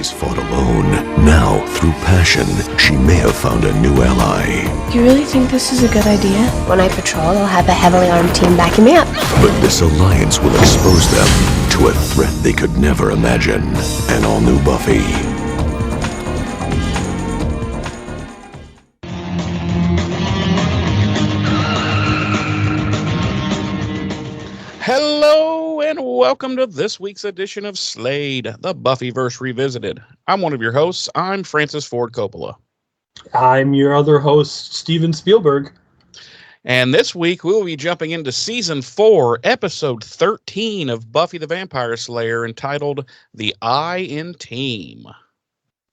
always fought alone. Now, through passion, she may have found a new ally. You really think this is a good idea? When I patrol, I'll have a heavily armed team backing me up. But this alliance will expose them to a threat they could never imagine. An all-new Buffy. Hello and welcome to this week's edition of Slade, the Buffyverse Revisited. I'm one of your hosts. I'm Francis Ford Coppola. I'm your other host, Steven Spielberg. And this week we will be jumping into Season 4, Episode 13 of Buffy the Vampire Slayer, entitled The I in Team.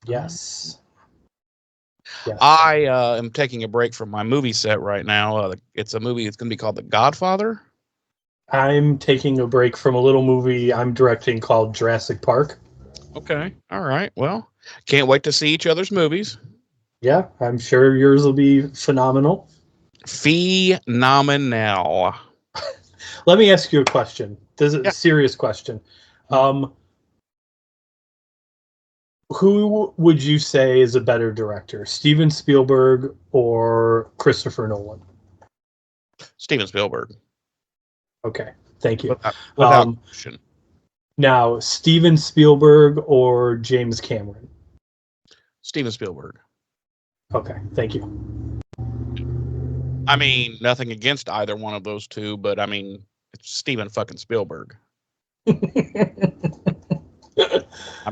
Yes. I am taking a break from my movie set right now. It's a movie that's going to be called The Godfather. I'm taking a break from a little movie I'm directing called Jurassic Park. Okay. All right. Well, can't wait to see each other's movies. Yeah, I'm sure yours will be phenomenal. Phenomenal. Let me ask you a question. This is a serious question. Who would you say is a better director, Steven Spielberg or Christopher Nolan? Steven Spielberg. Okay, thank you. Without question. Now, Steven Spielberg or James Cameron? Steven Spielberg. Okay, thank you. I mean, nothing against either one of those two, but I mean, it's Steven fucking Spielberg. I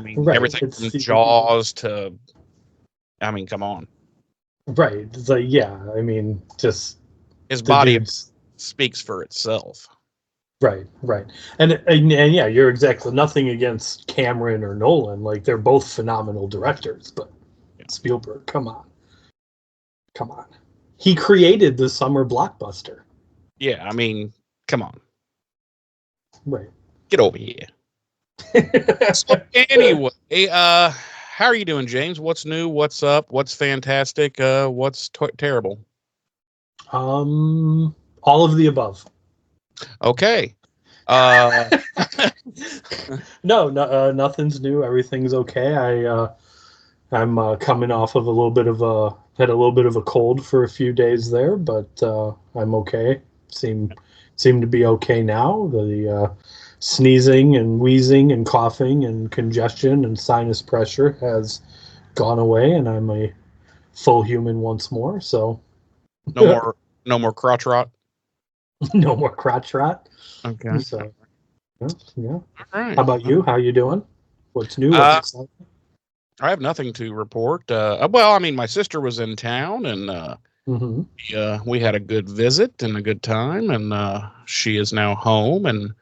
mean, right, everything from Jaws to, I mean, come on. Right. It's like, yeah, I mean, just his body speaks for itself. Right. And yeah, you're exactly nothing against Cameron or Nolan. Like, they're both phenomenal directors, but Spielberg, come on. He created the summer blockbuster. Yeah, I mean, come on. Right. Get over here. So anyway, how are you doing, James? What's new? What's up? What's fantastic? What's terrible? All of the above. Okay. No, nothing's new. Everything's okay. I'm coming off of a little bit of a cold for a few days there, but I'm okay. Seem to be okay now. The sneezing and wheezing and coughing and congestion and sinus pressure has gone away, and I'm a full human once more. So no more crotch rot. No more crotch rot. Okay. So yeah. All right. How about you? How you doing? What's new? What's exciting? I have nothing to report. Well, I mean, my sister was in town, and we had a good visit and a good time, and she is now home, and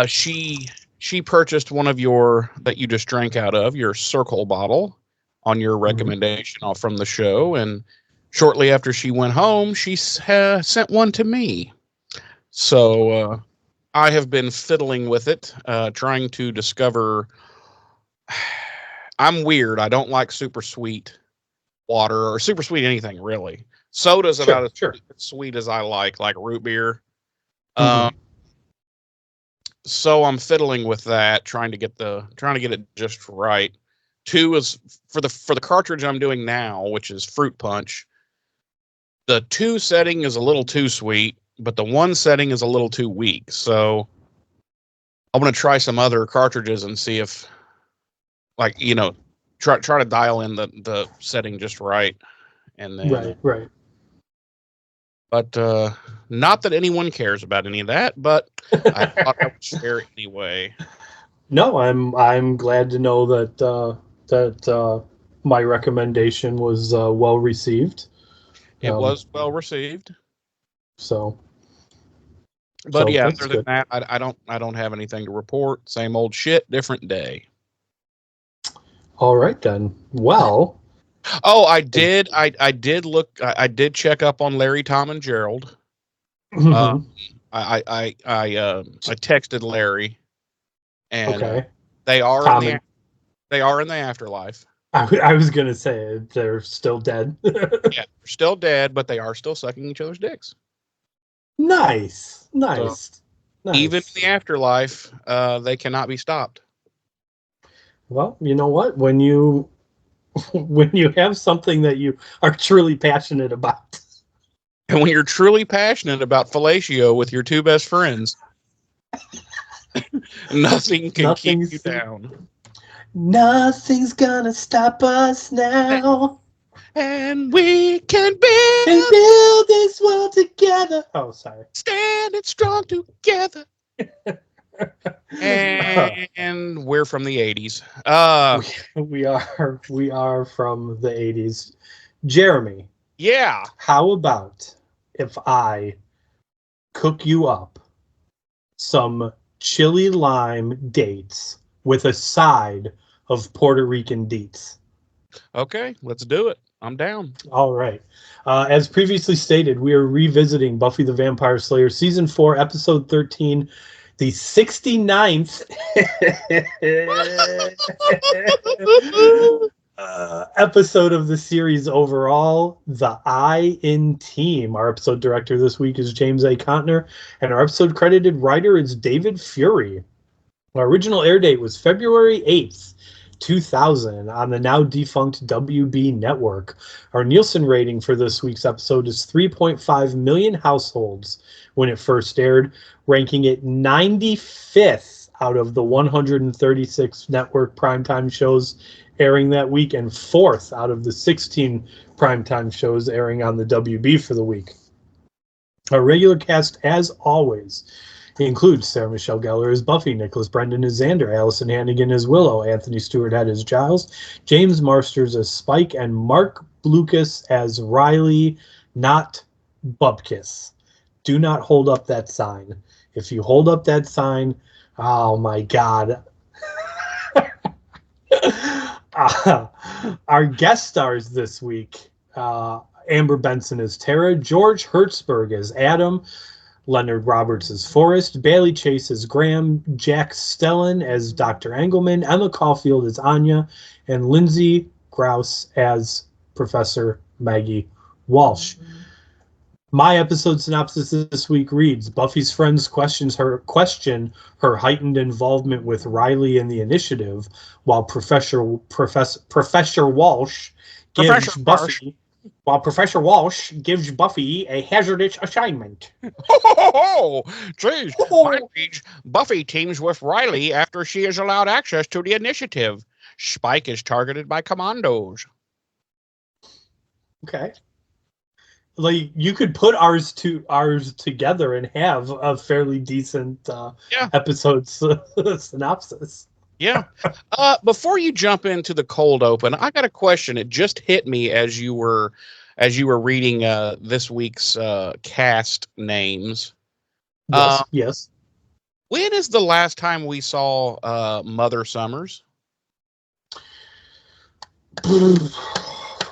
she purchased one of that you just drank out of, your Circle bottle, on your recommendation from the show, and shortly after she went home, she sent one to me. So I have been fiddling with it, trying to discover. I'm weird. I don't like super sweet water or super sweet anything, really. Soda's about as sweet as I like root beer. So I'm fiddling with that, trying to get it just right. 2 is for the cartridge I'm doing now, which is fruit punch. The 2 setting is a little too sweet, but the 1 setting is a little too weak. So I'm going to try some other cartridges and see if, try to dial in the setting just right. And then, right. But not that anyone cares about any of that, but I thought I would share it anyway. No, I'm glad to know that my recommendation was well received. It was well received. So, yeah, other than that, I don't have anything to report. Same old shit, different day. All right then. Well. Oh, I did look. I did check up on Larry, Tom, and Gerald. I texted Larry, and they are in the afterlife. I was gonna say they're still dead. Yeah, they're still dead, but they are still sucking each other's dicks. Nice. So, even in the afterlife, they cannot be stopped. Well, you know what? When you have something that you are truly passionate about. And when you're truly passionate about fellatio with your two best friends, nothing can keep you down. Nothing's gonna stop us now. And we can And build this world together. Oh, sorry. standing strong together. And we're from the 80s. We are from the 80s. Jeremy. Yeah. How about if I cook you up some chili lime dates with a side of Puerto Rican deets? Okay, let's do it. I'm down. All right. As previously stated, we are revisiting Buffy the Vampire Slayer Season 4, Episode 13, the 69th episode of the series overall, The I in Team. Our episode director this week is James A. Contner, and our episode credited writer is David Fury. Our original air date was February 8th, 2000 on the now defunct WB network. Our Nielsen rating for this week's episode is 3.5 million households when it first aired, ranking it 95th out of the 136 network primetime shows airing that week and 4th out of the 16 primetime shows airing on the WB for the week. Our regular cast, as always, includes Sarah Michelle Gellar as Buffy, Nicholas Brendan as Xander, Allison Hannigan as Willow, Anthony Stewart Head as Giles, James Marsters as Spike, and Mark Blucas as Riley, not Bubkiss. Do not hold up that sign. If you hold up that sign, oh my God. Our guest stars this week, Amber Benson as Tara, George Hertzberg as Adam, Leonard Roberts as Forrest, Bailey Chase as Graham, Jack Stellan as Dr. Engelman, Emma Caulfield as Anya, and Lindsay Grouse as Professor Maggie Walsh. My episode synopsis this week reads: Buffy's friends question her heightened involvement with Riley in the initiative, while Professor Walsh gives Buffy a hazardous assignment. Oh, geez. Buffy teams with Riley after she is allowed access to the initiative. Spike is targeted by commandos. Okay. Like, you could put ours together and have a fairly decent episode synopsis. Yeah. Before you jump into the cold open, I got a question. It just hit me as you were reading this week's cast names. Yes. When is the last time we saw Mother Summers?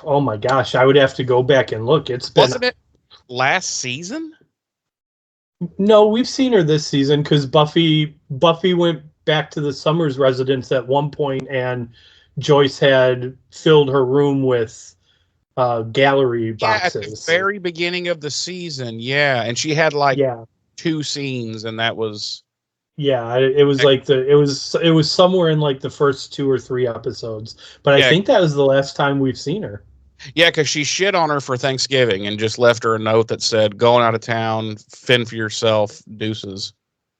Oh my gosh, I would have to go back and look. Wasn't it last season? No, we've seen her this season because Buffy went back to the Summers residence at one point, and Joyce had filled her room with gallery boxes. At the very beginning of the season, and she had two scenes, and that was it was somewhere in like the first 2 or 3 episodes, but I think that was the last time we've seen her. Yeah, because she shit on her for Thanksgiving and just left her a note that said, "Going out of town, fend for yourself, deuces."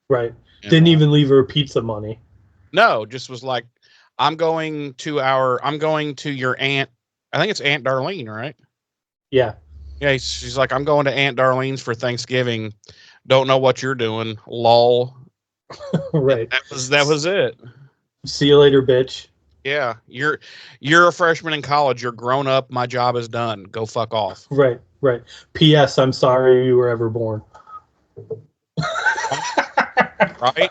Right. Didn't even leave her pizza money. No, just was like, I'm going to your aunt. I think it's Aunt Darlene, right? Yeah. Yeah, she's like, I'm going to Aunt Darlene's for Thanksgiving. Don't know what you're doing. Lol. Right. That was it. See you later, bitch. Yeah, you're a freshman in college. You're grown up. My job is done. Go fuck off. Right. P.S. I'm sorry you were ever born. Right?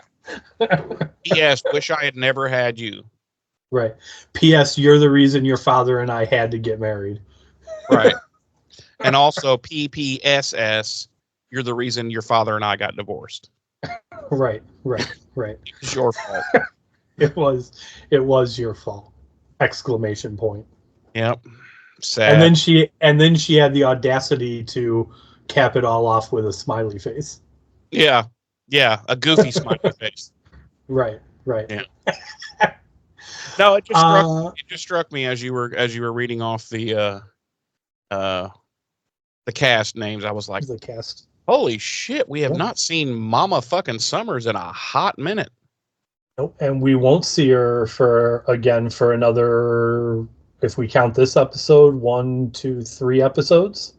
P.S. Wish I had never had you. Right. P.S. You're the reason your father and I had to get married. Right. And also P.P.S.S. You're the reason your father and I got divorced. Right. It's your fault. It was your fault! Exclamation point. Yep. Sad. And then she had the audacity to cap it all off with a smiley face. Yeah, a goofy smiley face. Right. Yeah. No, it just struck me as you were reading off the cast names. I was like, the cast. holy shit, we have not seen Mama fucking Summers in a hot minute. Nope. And we won't see her for another, if we count this episode, 1, 2, 3 episodes.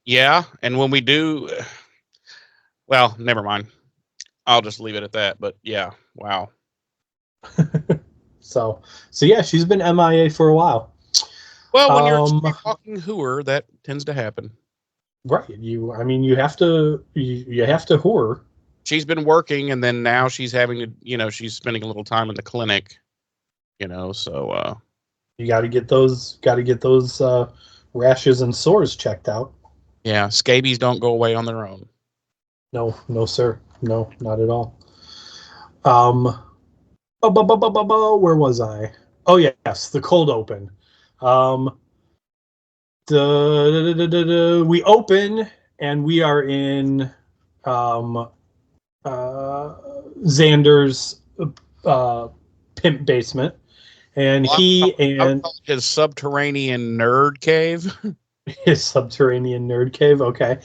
Yeah, and when we do, well, never mind. I'll just leave it at that. But yeah, wow. So yeah, she's been MIA for a while. Well, when you're a fucking hooer, that tends to happen. Right. You have to whore. She's been working, and then now she's having to, she's spending a little time in the clinic, so you got to get those rashes and sores checked out. Yeah, scabies don't go away on their own. No, sir. No, not at all. Where was I? Oh, yes, the cold open. We open, and we are in Xander's pimp basement, and his subterranean nerd cave. His subterranean nerd cave. Okay,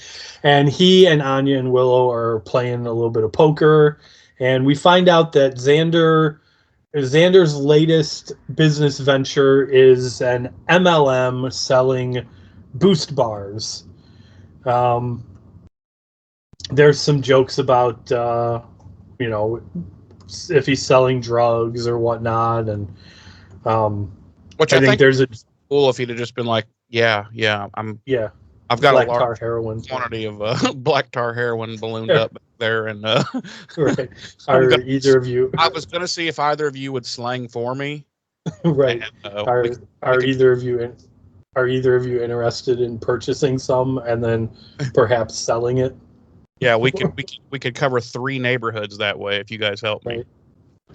and he and Anya and Willow are playing a little bit of poker, and we find out that Xander's latest business venture is an MLM selling boost bars. There's some jokes about if he's selling drugs or whatnot, and which I think there's cool if he'd have just been like, I've got black a large tar heroin quantity of black tar heroin ballooned up there, and right. Either of you? I was gonna see if either of you would slang for me. Right. And, are either of you interested in purchasing some and then perhaps selling it? Yeah, we could cover 3 neighborhoods that way if you guys help me. Right.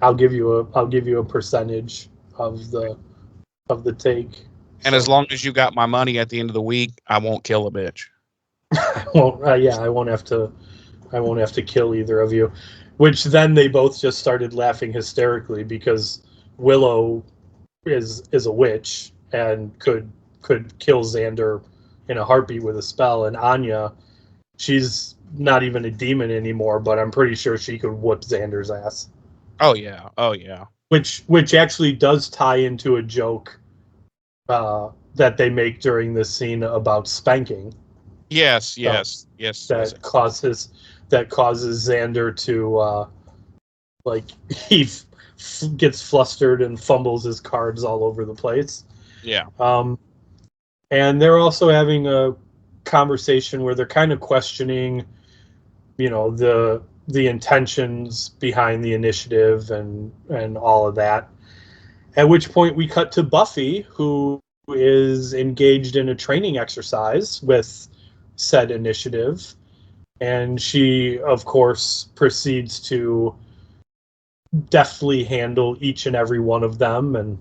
I'll give you a percentage of the take. And as long as you got my money at the end of the week, I won't kill a bitch. I won't have to kill either of you. Which then they both just started laughing hysterically because Willow is a witch and could kill Xander in a heartbeat with a spell, and Anya, she's not even a demon anymore, but I'm pretty sure she could whoop Xander's ass. Oh yeah. Which actually does tie into a joke that they make during this scene about spanking. Yes. That causes Xander to he gets flustered and fumbles his cards all over the place. Yeah. And they're also having a conversation where they're kind of questioning, the intentions behind the initiative and all of that. At which point we cut to Buffy, who is engaged in a training exercise with said initiative. And she, of course, proceeds to deftly handle each and every one of them. And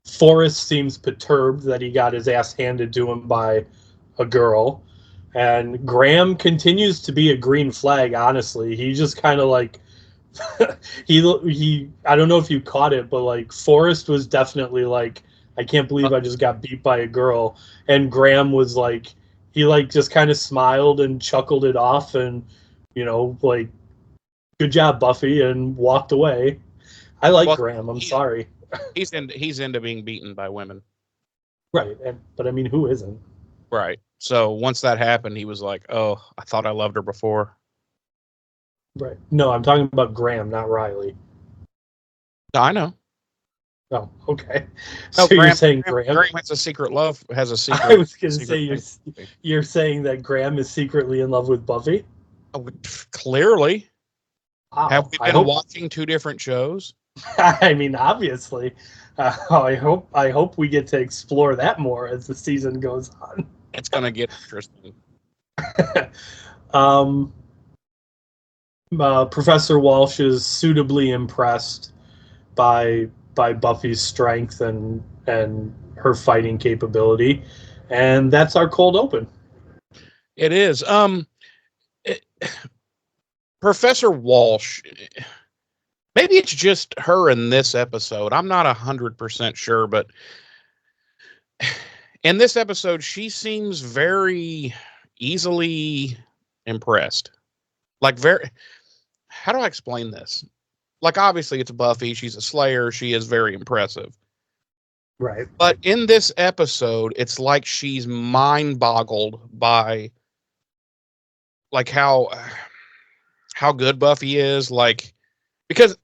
Forrest seems perturbed that he got his ass handed to him by a girl. And Graham continues to be a green flag, honestly. He just kind of he I don't know if you caught it, but Forrest was definitely I can't believe I just got beat by a girl. And Graham was he just kind of smiled and chuckled it off and, good job, Buffy, and walked away. I like Graham. I'm sorry. He's into being beaten by women. Right. But I mean, who isn't? Right. So once that happened, he was like, oh, I thought I loved her before. Right. No, I'm talking about Graham, not Riley. I know. Oh, okay. No, so you're saying Graham has a secret love. Has a secret. I was going to say you're saying that Graham is secretly in love with Buffy. Oh, clearly. Wow. Have we been watching 2 different shows? I mean, obviously. I hope we get to explore that more as the season goes on. It's going to get interesting. Professor Walsh is suitably impressed by Buffy's strength and her fighting capability, and that's our cold open. It is. Professor Walsh, maybe it's just her in this episode. I'm not 100% sure, but in this episode, she seems very easily impressed. Like how do I explain this? Like, obviously it's Buffy. She's a Slayer. She is very impressive. Right. But in this episode, it's like she's mind boggled by like how good Buffy is. Like, because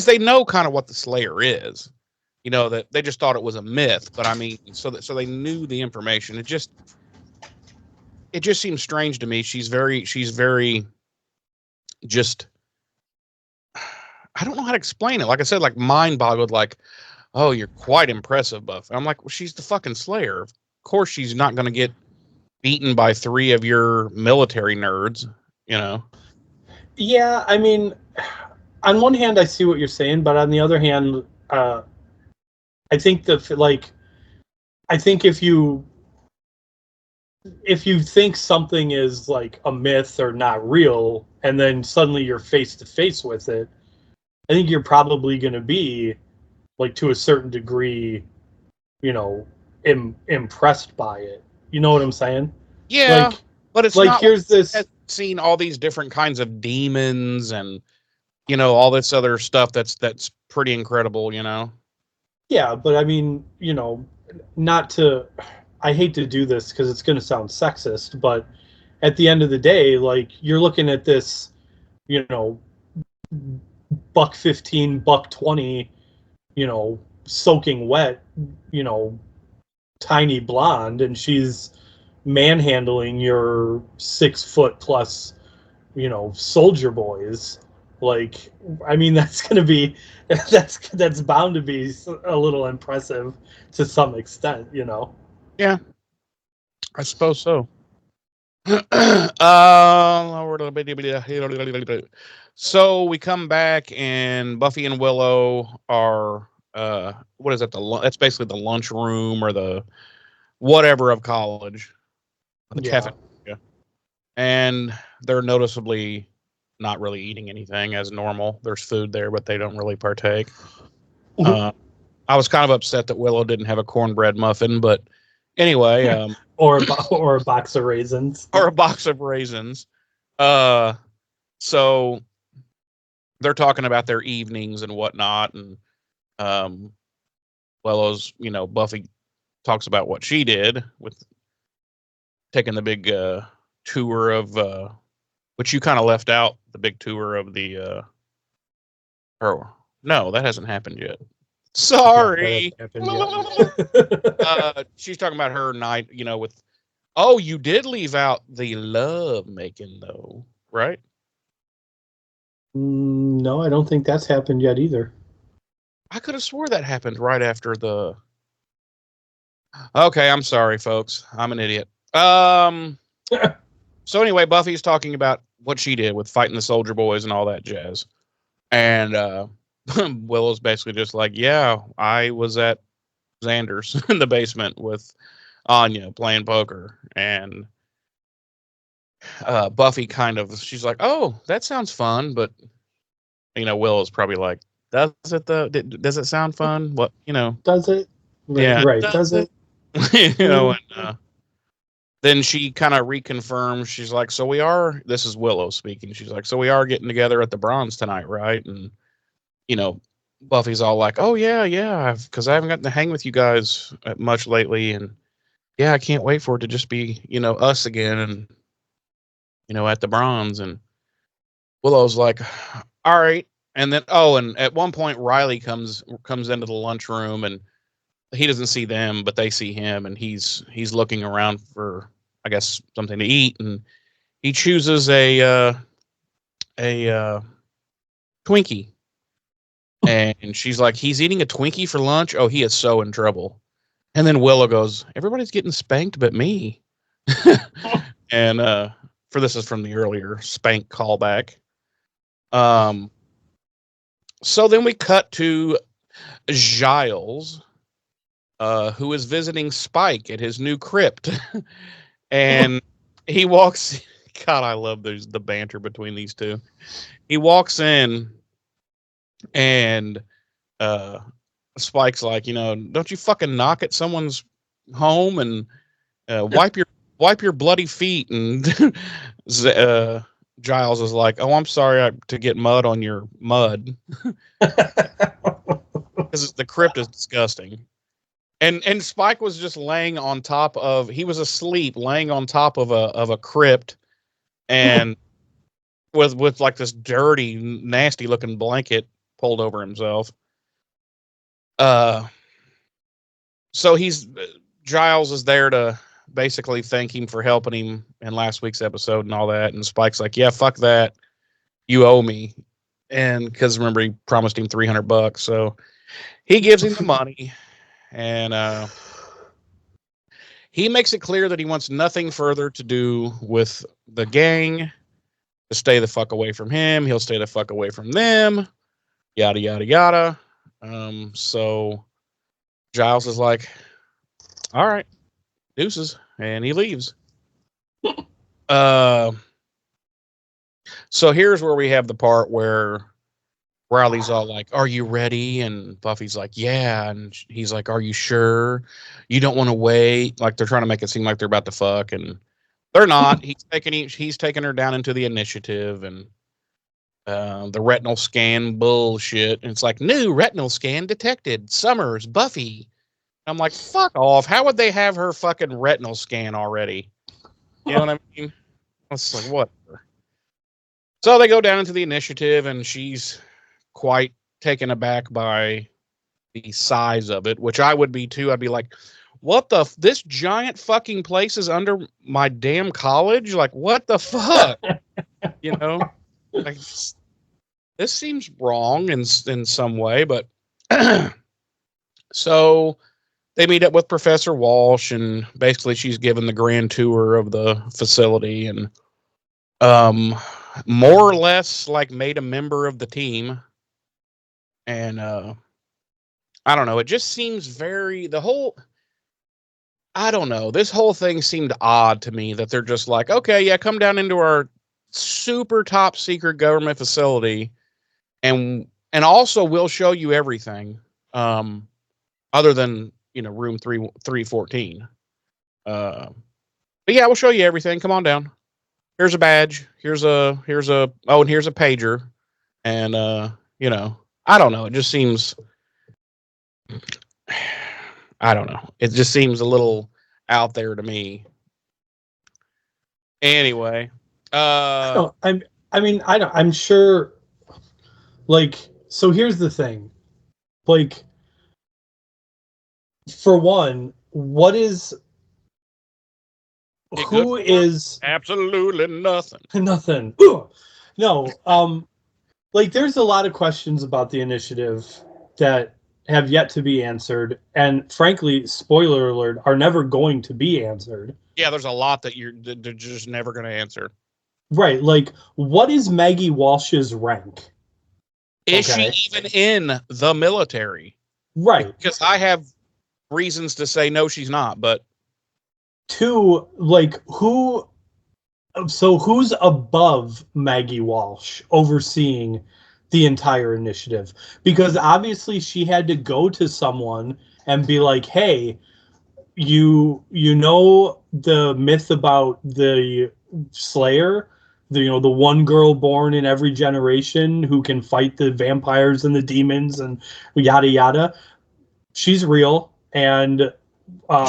they know kind of what the Slayer is, that they just thought it was a myth. But I mean, so they knew the information. It just seems strange to me. She's very just, I don't know how to explain it. Like I said, like mind boggled, like, oh, you're quite impressive, Buff. I'm like, well, she's the fucking Slayer. Of course she's not going to get beaten by 3 of your military nerds, Yeah, I mean, on one hand, I see what you're saying, but on the other hand, I think I think if you think something is like a myth or not real, and then suddenly you're face to face with it, I think you're probably going to be, like, to a certain degree, impressed by it. You know what I'm saying? Yeah, but it's like, not here's like this. Seen all these different kinds of demons and all this other stuff that's pretty incredible. Yeah, but I mean, not to. I hate to do this because it's going to sound sexist, but at the end of the day, like, you're looking at this, $1.15, $1.20, soaking wet, tiny blonde, and she's manhandling your 6 foot plus, soldier boys. Like, I mean, that's gonna be that's bound to be a little impressive to some extent. Yeah, I suppose so. So we come back and Buffy and Willow are what is it? That's basically the lunch room or the whatever of college, the cafeteria, and they're noticeably not really eating anything as normal. There's food there, but they don't really partake. I was kind of upset that Willow didn't have a cornbread muffin, but anyway, or a box of raisins, or a box of raisins. So they're talking about their evenings and whatnot, and Willow's, Buffy talks about what she did with taking the big tour of which you kind of left out, the big tour of the or no, that hasn't happened yet. Sorry. She's talking about her night, with, oh, you did leave out the love making though, right? No, I don't think that's happened yet either. I could have swore that happened right after the. Okay, I'm sorry, folks. I'm an idiot. So anyway, Buffy's talking about what she did with fighting the soldier boys and all that jazz. And Willow's basically just like, yeah, I was at Xander's in the basement with Anya playing poker. And Buffy she's like, oh, that sounds fun. But, Willow's probably like, does it sound fun? What, Does it? Yeah. Right. Does it? And then she kind of reconfirms. She's like, so this is Willow speaking. She's like, so we are getting together at the Bronze tonight, right? And, Buffy's all like, oh, yeah, because I haven't gotten to hang with you guys much lately. And yeah, I can't wait for it to just be, us again and, at the Bronze. And Willow's like, all right. And then, and at one point, Riley comes into the lunchroom and he doesn't see them, but they see him, and he's looking around for, I guess, something to eat, and he chooses a Twinkie, and she's like, he's eating a Twinkie for lunch? Oh, he is so in trouble. And then Willow goes, everybody's getting spanked but me. And this is from the earlier spank callback. So then we cut to Giles, who is visiting Spike at his new crypt. And he walks. God, I love the banter between these two. He walks in, And Spike's like, don't you fucking knock at someone's home and wipe your bloody feet. And Giles is like, oh, I'm sorry to get mud on your mud. Because the crypt is disgusting. And Spike was just laying on top of, he was asleep laying on top of a crypt, and with like this dirty, nasty looking blanket pulled over himself. So Giles is there to basically thank him for helping him in last week's episode and all that. And Spike's like, yeah, fuck that. You owe me. And because remember, he promised him $300. So he gives him the money, and he makes it clear that he wants nothing further to do with the gang, to stay the fuck away from him. He'll stay the fuck away from them. Yada, yada, yada. So Giles is like, all right, deuces. And he leaves. So here's where we have the part where Riley's all like, are you ready? And Buffy's like, yeah. And he's like, are you sure? You don't want to wait? Like, they're trying to make it seem like they're about to fuck, and they're not. He's taking her down into the initiative, and the retinal scan bullshit. And it's like, new retinal scan detected. Summers, Buffy. I'm like, fuck off. How would they have her fucking retinal scan already? You know what I mean? It's like, whatever. So they go down into the initiative, and she's quite taken aback by the size of it, which I would be too. I'd be like, what this giant fucking place is under my damn college? Like, what the fuck? Like, this seems wrong in some way, but so they meet up with Professor Walsh, and basically she's given the grand tour of the facility, and more or less like made a member of the team. And I don't know, it just seems I don't know, this whole thing seemed odd to me, that they're just like, okay, yeah, come down into our super top secret government facility, and also we'll show you everything, other than room 314. But yeah, we'll show you everything. Come on down. Here's a badge. Here's a and here's a pager. And I don't know. It just seems, I don't know. It just seems a little out there to me. Anyway, I'm sure. Like, so here's the thing. Like, for one, who is absolutely nothing? Nothing. No. Like, there's a lot of questions about the initiative that have yet to be answered, and frankly, spoiler alert, are never going to be answered. Yeah, there's a lot that they're just never going to answer. Right. Like, what is Maggie Walsh's rank? Is she even in the military? Right. Because I have reasons to say no, she's not. But two, like, who's above Maggie Walsh overseeing the entire initiative? Because obviously she had to go to someone and be like, hey, you know the myth about the Slayer, the one girl born in every generation who can fight the vampires and the demons and yada yada. She's real, and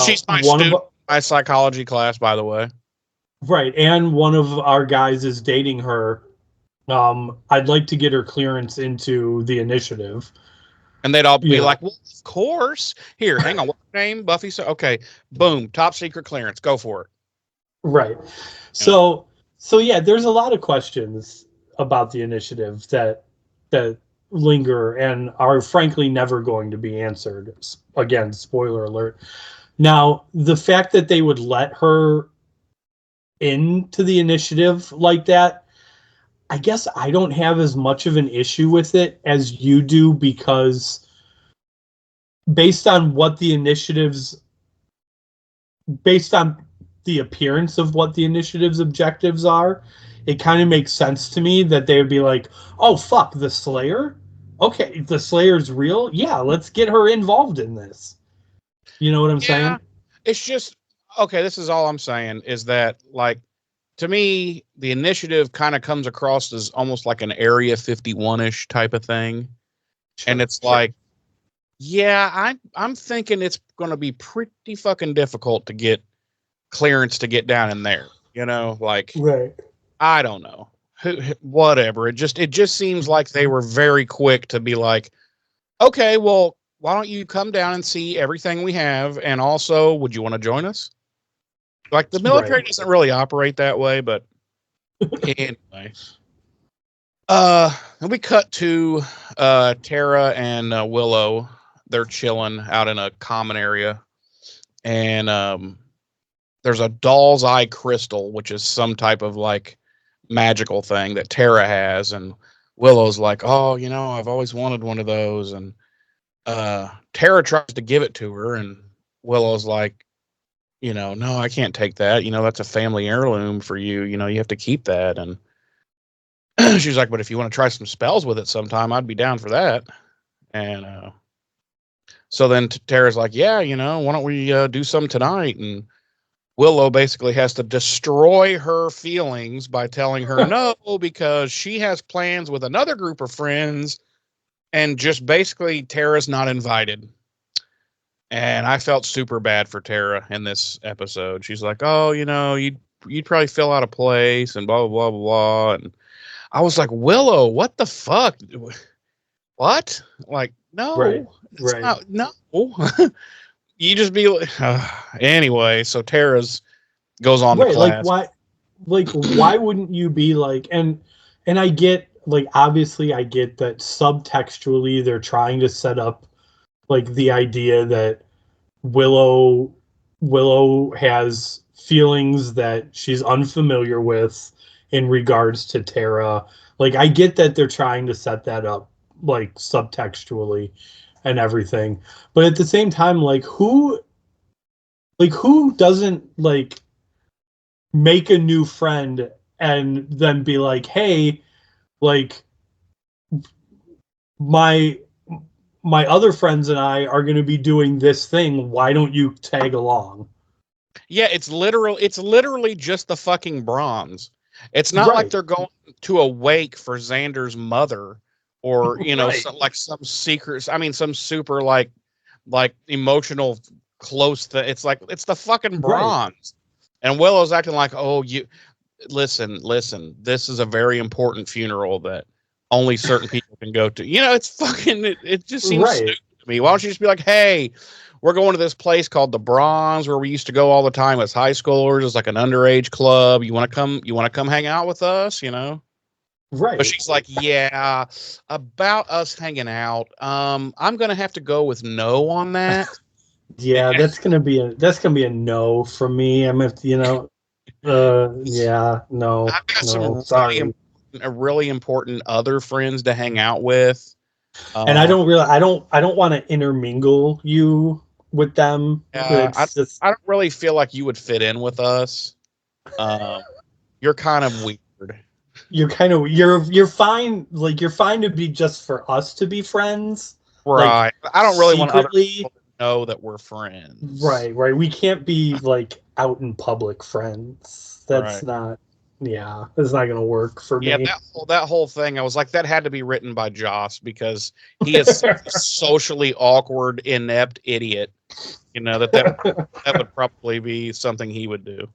she's my student in my psychology class, by the way. Right, and one of our guys is dating her. I'd like to get her clearance into the initiative. And they'd all be like, well, of course. Here, hang on. What's her name? Buffy? So, okay, boom, top secret clearance. Go for it. Right. So yeah, there's a lot of questions about the initiative that linger and are frankly never going to be answered. Again, spoiler alert. Now, the fact that they would let her into the initiative like that, I guess I don't have as much of an issue with it as you do, because based on the appearance of what the initiative's objectives are, it kind of makes sense to me that they would be like, oh, fuck, the Slayer? okay, the Slayer's real. Yeah, let's get her involved in this. You know what I'm saying? It's just okay. This is all I'm saying is that, like, to me, the initiative kind of comes across as almost like an Area 51-ish type of thing, and it's like, yeah, I'm thinking it's going to be pretty fucking difficult to get clearance to get down in there. You know, like, right. I don't know, whatever. It just seems like they were very quick to be like, okay, well, why don't you come down and see everything we have, and also, would you want to join us? Like, the military doesn't really operate that way, but anyway. And we cut to Tara and Willow. They're chilling out in a common area, and there's a doll's eye crystal, which is some type of like magical thing that Tara has, and Willow's like, "Oh, you know, I've always wanted one of those." And Tara tries to give it to her, and Willow's like, you know, "No, I can't take that. You know, that's a family heirloom for you. You know, you have to keep that." And she's like, "But if you want to try some spells with it sometime, I'd be down for that." And so then Tara's like, "Yeah, you know, why don't we do some tonight?" And Willow basically has to destroy her feelings by telling her no, because she has plans with another group of friends, and just basically Tara's not invited. And I felt super bad for Tara in this episode. She's like, "Oh, you know, you'd probably feel out of place and blah blah blah blah." And I was like, "Willow, what the fuck? What? Like, no, it's not, no." You just be like, anyway. So Tara's goes on to class. Why wouldn't you be like, and I get, like, obviously I get that subtextually they're trying to set up like the idea that Willow has feelings that she's unfamiliar with in regards to Tara. Like, I get that they're trying to set that up, like, subtextually and everything. But at the same time, who doesn't, like, make a new friend and then be like, "Hey, like, my other friends and I are going to be doing this thing. Why don't you tag along?" Yeah, it's literally just the fucking bronze. It's not like they're going to a wake for Xander's mother, or, you know, some secret. I mean, some super like emotional close thing. It's like, it's the fucking bronze. And Willow's acting like, "Oh, you listen. This is a very important funeral that only certain people can go to." You know, it's fucking. It just seems stupid to me. Why don't you just be like, "Hey, we're going to this place called the Bronze, where we used to go all the time as high schoolers. It's like an underage club. You want to come? You want to come hang out with us? You know?" But she's like, "Yeah, about us hanging out. I'm gonna have to go with no on that." Yeah, that's gonna be a no from me. I'm gonna, you know, yeah, no, I've got no, sorry. really important other friends to hang out with, And I don't want to intermingle you with them. I don't really feel like you would fit in with us. You're kind of weird. You're fine. Like, you're fine to be just for us to be friends, right? Like, I don't really want other people to know that we're friends. Right. We can't be like out in public friends. That's not. Yeah, it's not gonna work for me. Yeah, that whole thing. I was like, that had to be written by Joss, because he is a socially awkward, inept idiot. You know, that would probably be something he would do.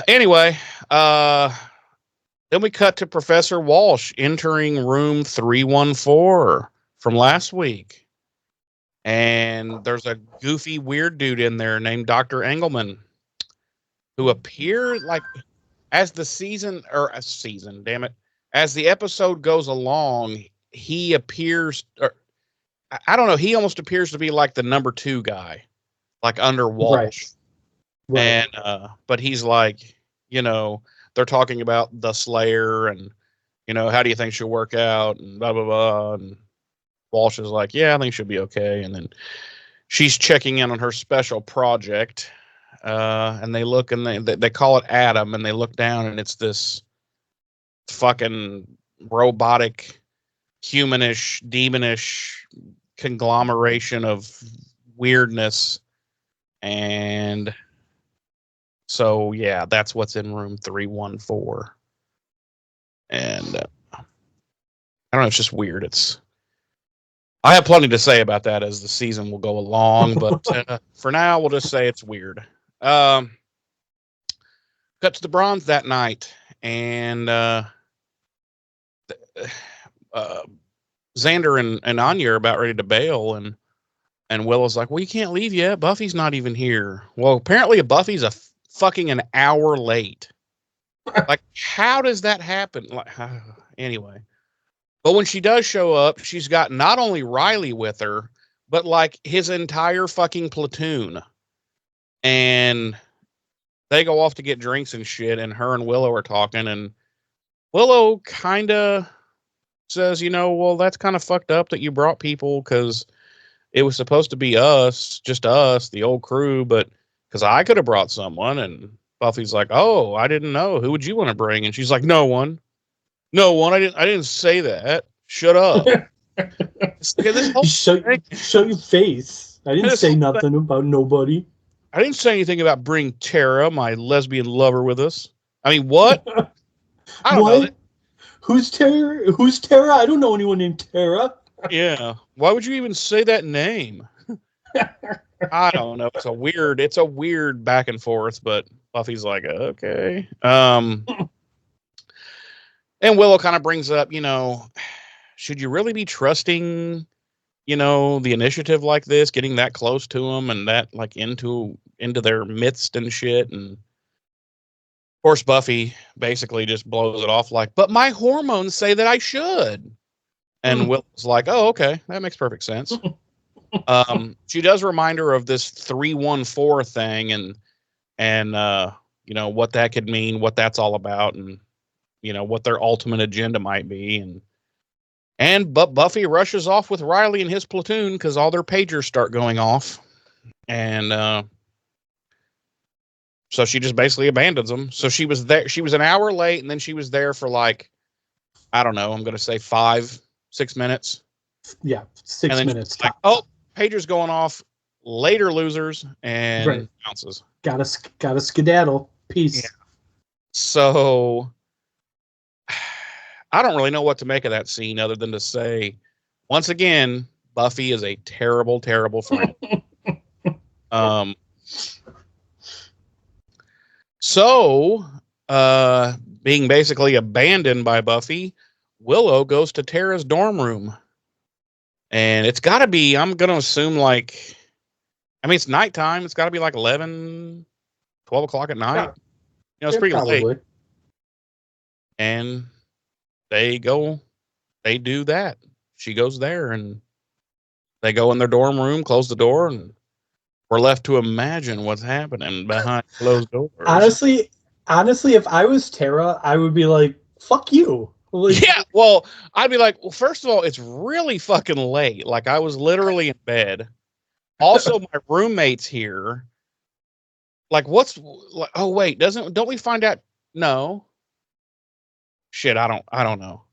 Anyway, then we cut to Professor Walsh entering room 314 from last week. And there's a goofy, weird dude in there named Dr. Engelman, who appears like, as the episode goes along, he appears, or I don't know, he almost appears to be like the number 2 guy, like under Walsh. And but he's like, you know, they're talking about the Slayer, and, you know, how do you think she'll work out, and blah blah blah. And Walsh is like, "Yeah, I think she'll be okay." And then she's checking in on her special project, and they look, and they call it Adam, and they look down, and it's this fucking robotic humanish, demonish conglomeration of weirdness. And so, yeah, that's what's in room 314. And I don't know, it's just weird. I have plenty to say about that as the season will go along, but for now, we'll just say it's weird. Cut to the Bronze that night, and Xander and Anya are about ready to bail, and Willow's like, well, you can't leave yet. Buffy's not even here. Well, apparently Buffy's fucking an hour late. Like, how does that happen? Like, anyway. But when she does show up, she's got not only Riley with her, but like his entire fucking platoon. And they go off to get drinks and shit, and her and Willow are talking, and Willow kind of says, well, that's kind of fucked up that you brought people, because it was supposed to be us, just us, the old crew, but because I could have brought someone. And Buffy's like, oh, I didn't know. Who would you want to bring? And she's like, no one. I didn't say that. Shut up. This whole show your face. I didn't say nothing about nobody. I didn't say anything about bring Tara, my lesbian lover, with us. I mean, what? I don't know. Who's Tara? Who's Tara? I don't know anyone named Tara. Yeah. Why would you even say that name? I don't know. It's a weird back and forth, but Buffy's like, okay. And Willow kind of brings up, should you really be trusting, the initiative like this, getting that close to them and that like into their midst and shit. And of course, Buffy basically just blows it off like, but my hormones say that I should. And Willow's like, oh, okay, that makes perfect sense. She does remind her of this 314 thing and what that could mean, what that's all about, and what their ultimate agenda might be. But Buffy rushes off with Riley and his platoon because all their pagers start going off. And so she just basically abandons them. So she was there. She was an hour late, and then she was there for like, I don't know, I'm going to say 5-6 minutes. Yeah, 6 minutes. Like, oh, pager's going off. Later, losers, and bounces. Gotta skedaddle. Peace. Yeah. So I don't really know what to make of that scene other than to say, once again, Buffy is a terrible, terrible friend. So, being basically abandoned by Buffy, Willow goes to Tara's dorm room. And it's got to be, I'm going to assume it's nighttime. It's got to be like 11, 12 o'clock at night. Yeah. It's pretty probably late. And they do that. She goes there and they go in their dorm room, close the door, and we're left to imagine what's happening behind closed doors. Honestly, if I was Tara, I would be like, fuck you. Yeah, well, I'd be like, well, first of all, it's really fucking late. Like, I was literally in bed. Also, my roommate's here. Like, oh, wait, don't we find out? No. Shit, I don't know.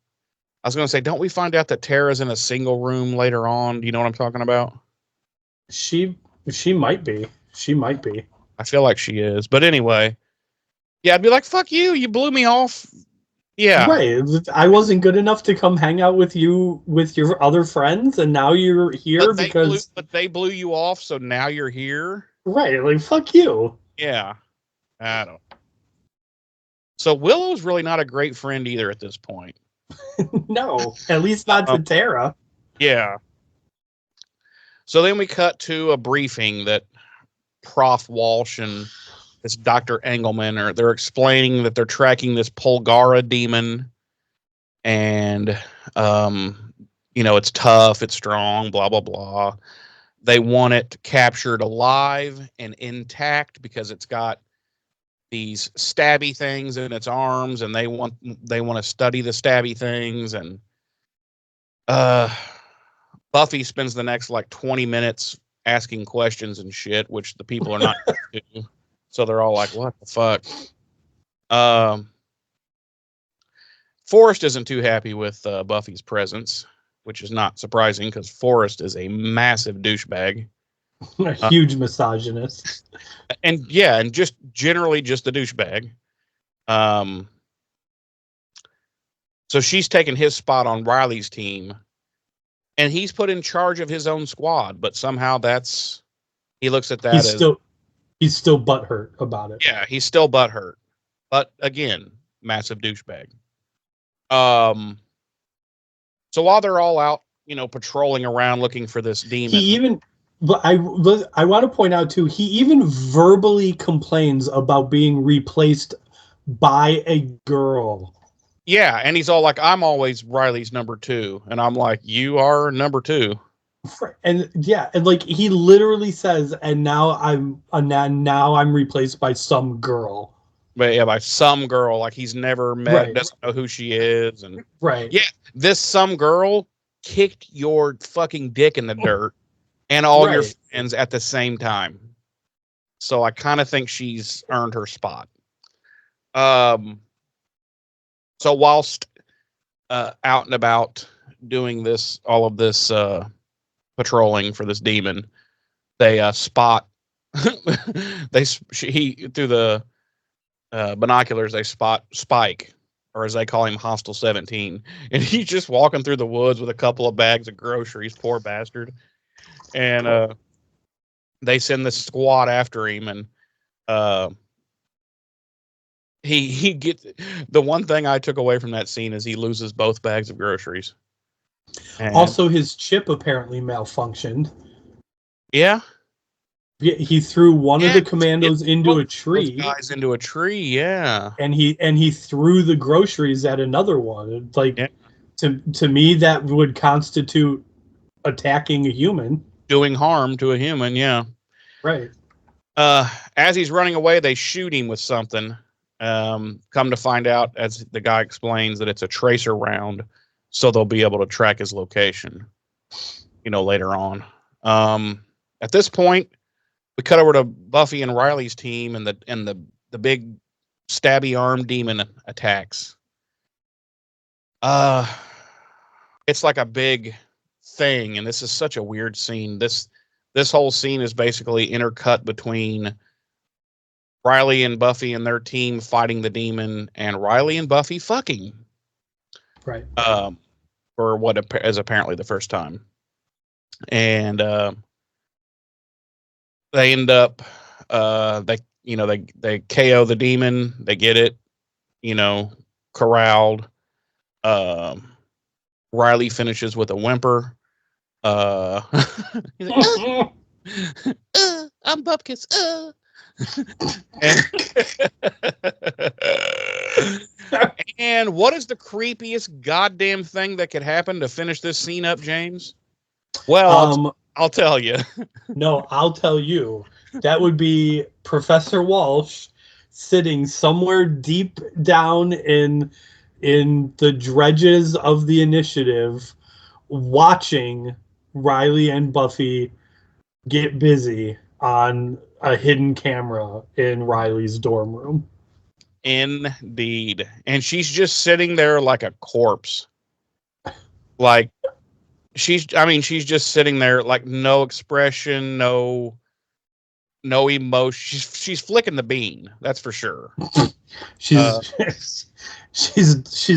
I was going to say, don't we find out that Tara's in a single room later on? Do you know what I'm talking about? She might be. She might be. I feel like she is. But anyway, yeah, I'd be like, fuck you. You blew me off. Yeah. Right. I wasn't good enough to come hang out with you with your other friends, and now you're here but they blew you off, so now you're here. Right. Like, fuck you. Yeah. I don't. So Willow's really not a great friend either at this point. No, at least not to Tara. Yeah. So then we cut to a briefing that Prof. Walsh and this Dr. Engelman they're explaining that they're tracking this Polgara demon, and it's tough, it's strong, blah blah blah. They want it captured alive and intact because it's got these stabby things in its arms, and they want to study the stabby things. And Buffy spends the next like 20 minutes asking questions and shit, which the people are not do. So they're all like, what the fuck? Forrest isn't too happy with Buffy's presence. which is not surprising because Forrest is a massive douchebag. A huge misogynist. And just generally just a douchebag. So she's taken his spot on Riley's team, and he's put in charge of his own squad, but somehow he looks at that he's still butthurt about it. Yeah, he's still butthurt. But again, massive douchebag. So while they're all out, patrolling around looking for this demon, but I want to point out too, he even verbally complains about being replaced by a girl. Yeah, and he's all like, "I'm always Riley's number 2," and I'm like, "You are number 2." And like he literally says, "And now I'm replaced by some girl." But yeah, by some girl, like he's never met, doesn't know who she is, and yeah, this some girl kicked your fucking dick in the dirt and all your friends at the same time. So I kind of think she's earned her spot. So whilst out and about doing all of this patrolling for this demon, they spot through the binoculars, they spot Spike, or as they call him, Hostile 17, and he's just walking through the woods with a couple of bags of groceries, poor bastard. And they send the squad after him, and he gets the one thing I took away from that scene is he loses both bags of groceries. And also, his chip apparently malfunctioned. Yeah. He threw one of the commandos into a tree. Those guys into a tree, yeah. And he threw the groceries at another one. It's like, to me, that would constitute attacking a human. Doing harm to a human, yeah. Right. As he's running away, they shoot him with something. Come to find out, as the guy explains, that it's a tracer round, so they'll be able to track his location, later on. At this point, we cut over to Buffy and Riley's team, and the big stabby arm demon attacks. It's like a big thing, and this is such a weird scene. This whole scene is basically intercut between Riley and Buffy and their team fighting the demon, and Riley and Buffy fucking. Right. For what is apparently the first time. And they end up they KO the demon, they get it, corralled. Riley finishes with a whimper. He's like, I'm Bupkis. And what is the creepiest goddamn thing that could happen to finish this scene up, James? Well, I'll tell you. No, I'll tell you. That would be Professor Walsh sitting somewhere deep down in the dredges of the initiative, watching Riley and Buffy get busy on a hidden camera in Riley's dorm room. Indeed. And she's just sitting there like a corpse. Like she's just sitting there like no expression, no emotion. She's flicking the bean, that's for sure. She's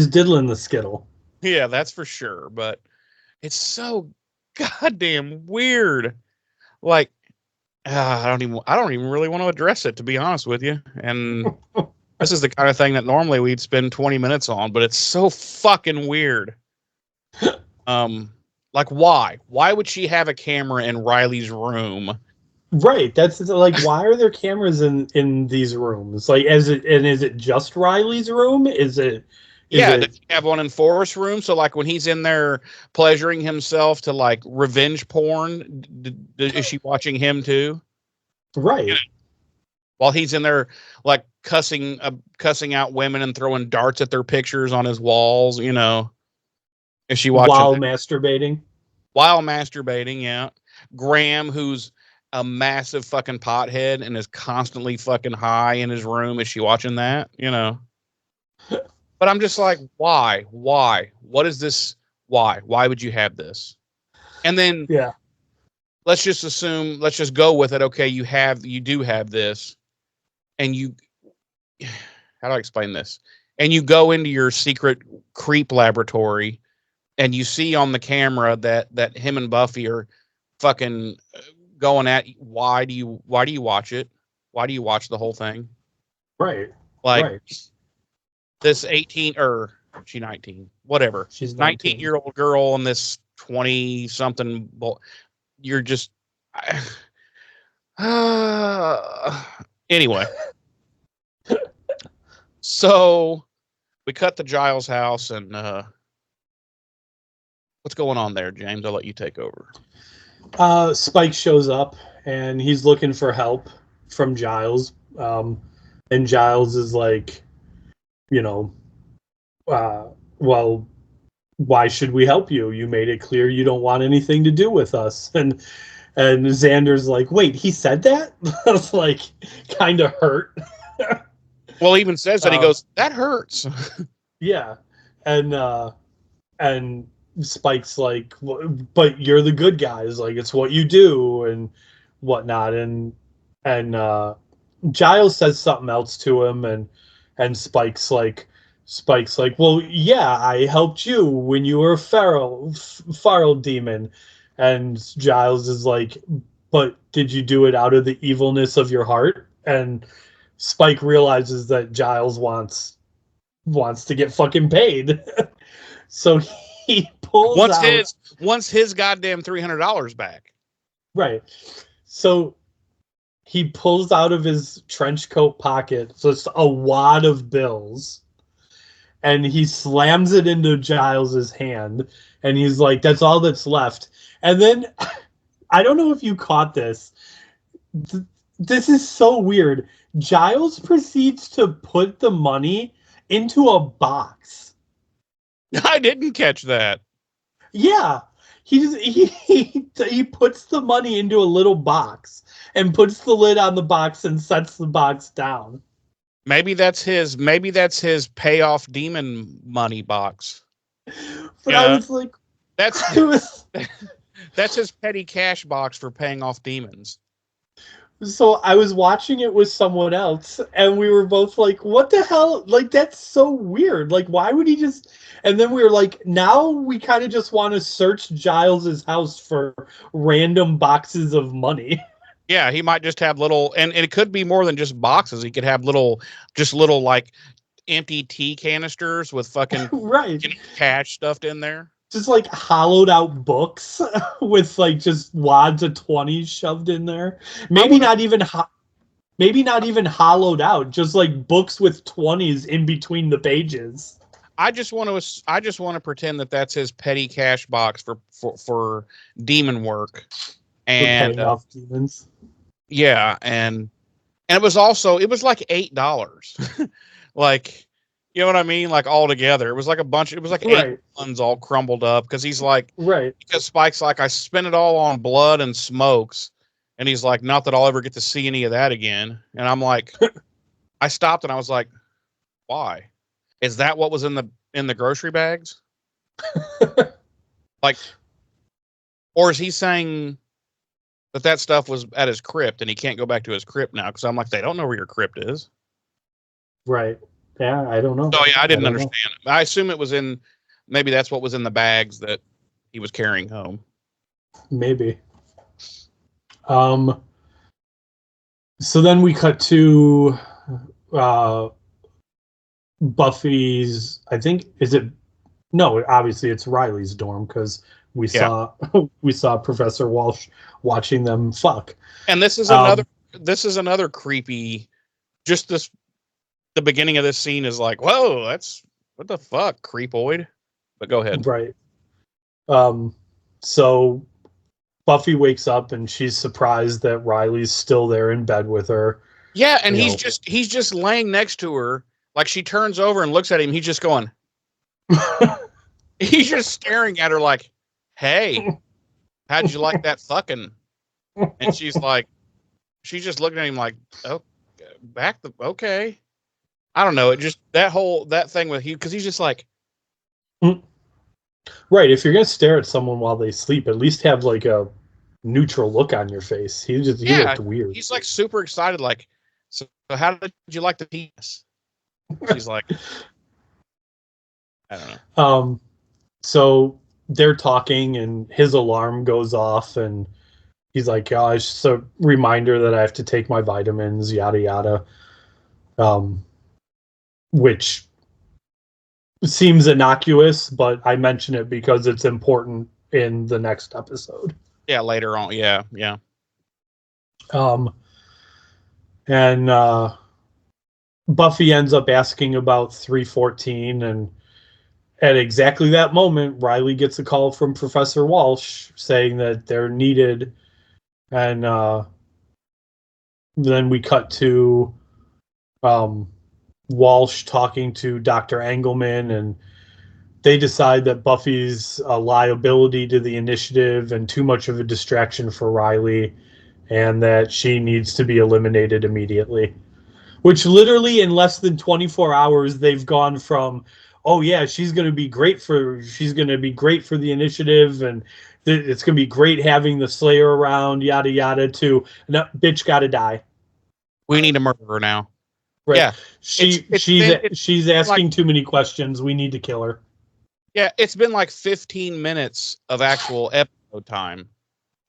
diddling the skittle. Yeah, that's for sure. But it's so goddamn weird. Like, I don't even really want to address it, to be honest with you. And this is the kind of thing that normally we'd spend 20 minutes on, but it's so fucking weird. Like, why? Why would she have a camera in Riley's room? Right. That's like, why are there cameras in these rooms? Like, is it just Riley's room? Does she have one in Forrest's room? So, like, when he's in there pleasuring himself to like revenge porn, is she watching him too? Right. Yeah. While he's in there, like cussing out women and throwing darts at their pictures on his walls, is she watching while masturbating? While masturbating, yeah. Graham, who's a massive fucking pothead and is constantly fucking high in his room, is she watching that? But I'm just like, why? What is this Why would you have this? And then let's just go with it. Okay, you do have this, and how do I explain this? And you go into your secret creep laboratory, and you see on the camera that him and Buffy are fucking going at. Why do you watch it? Why do you watch the whole thing? Right. Like right. this 18 or she 19, whatever. She's 19-year-old girl and this 20 something. You're just anyway. So we cut to Giles' house, and what's going on there, James? I'll let you take over. Spike shows up, and he's looking for help from Giles. And Giles is like, well, why should we help you? You made it clear you don't want anything to do with us. And Xander's like, wait, he said that? I was like, kind of hurt. Well, he even says that. He goes, that hurts. Yeah. And Spike's like, but you're the good guys. Like, it's what you do and whatnot. And Giles says something else to him, and Spike's like, well, yeah, I helped you when you were a feral demon. And Giles is like, but did you do it out of the evilness of your heart? And Spike realizes that Giles wants to get fucking paid. So he pulls wants his goddamn $300 back. Right. So he pulls out of his trench coat pocket just a wad of bills, and he slams it into Giles's hand, and he's like, that's all that's left. And then, I don't know if you caught this. This is so weird. Giles proceeds to put the money into a box. I didn't catch that. Yeah. He puts the money into a little box and puts the lid on the box and sets the box down. Maybe that's his payoff demon money box. But I was like, that's his petty cash box for paying off demons. So I was watching it with someone else, and we were both like, what the hell? Like, that's so weird. Like, why would he just... And then we were like, now we kind of just want to search Giles's house for random boxes of money. Yeah, he might just have little... And it could be more than just boxes. He could have little like, empty tea canisters with fucking right. cash stuffed in there. Just like hollowed out books with like just wads of 20s shoved in there. Maybe not even hollowed out, just like books with 20s in between the pages. I just want to pretend that that's his petty cash box for demon work, and paying off demons. Yeah, and it was like $8, like. You know what I mean? Like all together. It was like right. 8 ones all crumbled up, because he's like, right. Because Spike's like, I spent it all on blood and smokes. And he's like, not that I'll ever get to see any of that again. And I'm like, I stopped and I was like, why? Is that what was in the grocery bags? Like, or is he saying that stuff was at his crypt and he can't go back to his crypt now? Because I'm like, they don't know where your crypt is. Right. Yeah, I don't know. So yeah, I didn't understand. I assume it was maybe that's what was in the bags that he was carrying home. Maybe. So then we cut to Buffy's, obviously it's Riley's dorm, because we saw Professor Walsh watching them fuck. And this is another creepy, just this. The beginning of this scene is like, whoa, that's what the fuck, creepoid. But go ahead. Right. So Buffy wakes up and she's surprised that Riley's still there in bed with her. Yeah, and he's just laying next to her. Like, she turns over and looks at him. He's just going. He's just staring at her like, hey, how'd you like that fucking? And she's just looking at him like, oh, okay. I don't know. It just that thing with you, because he's just like, Right. If you're gonna stare at someone while they sleep, at least have like a neutral look on your face. He Yeah, looked weird. he's like super excited. Like, so how did you like the penis? She's like, I don't know. So they're talking, and his alarm goes off, and he's like, "Oh, it's just a reminder that I have to take my vitamins, yada yada." Which seems innocuous, but I mention it because it's important in the next episode. Yeah, later on. Yeah, yeah. And Buffy ends up asking about 314, and at exactly that moment, Riley gets a call from Professor Walsh saying that they're needed, and then we cut to Walsh talking to Dr. Engelman, and they decide that Buffy's a liability to the initiative and too much of a distraction for Riley, and that she needs to be eliminated immediately. Which literally in less than 24 hours, they've gone from, oh yeah, she's going to be great for the initiative, and it's going to be great having the Slayer around, yada yada, to no, bitch got to die. We need to murder her now. Right. Yeah, she's asking too many questions. We need to kill her. Yeah, it's been like 15 minutes of actual episode time,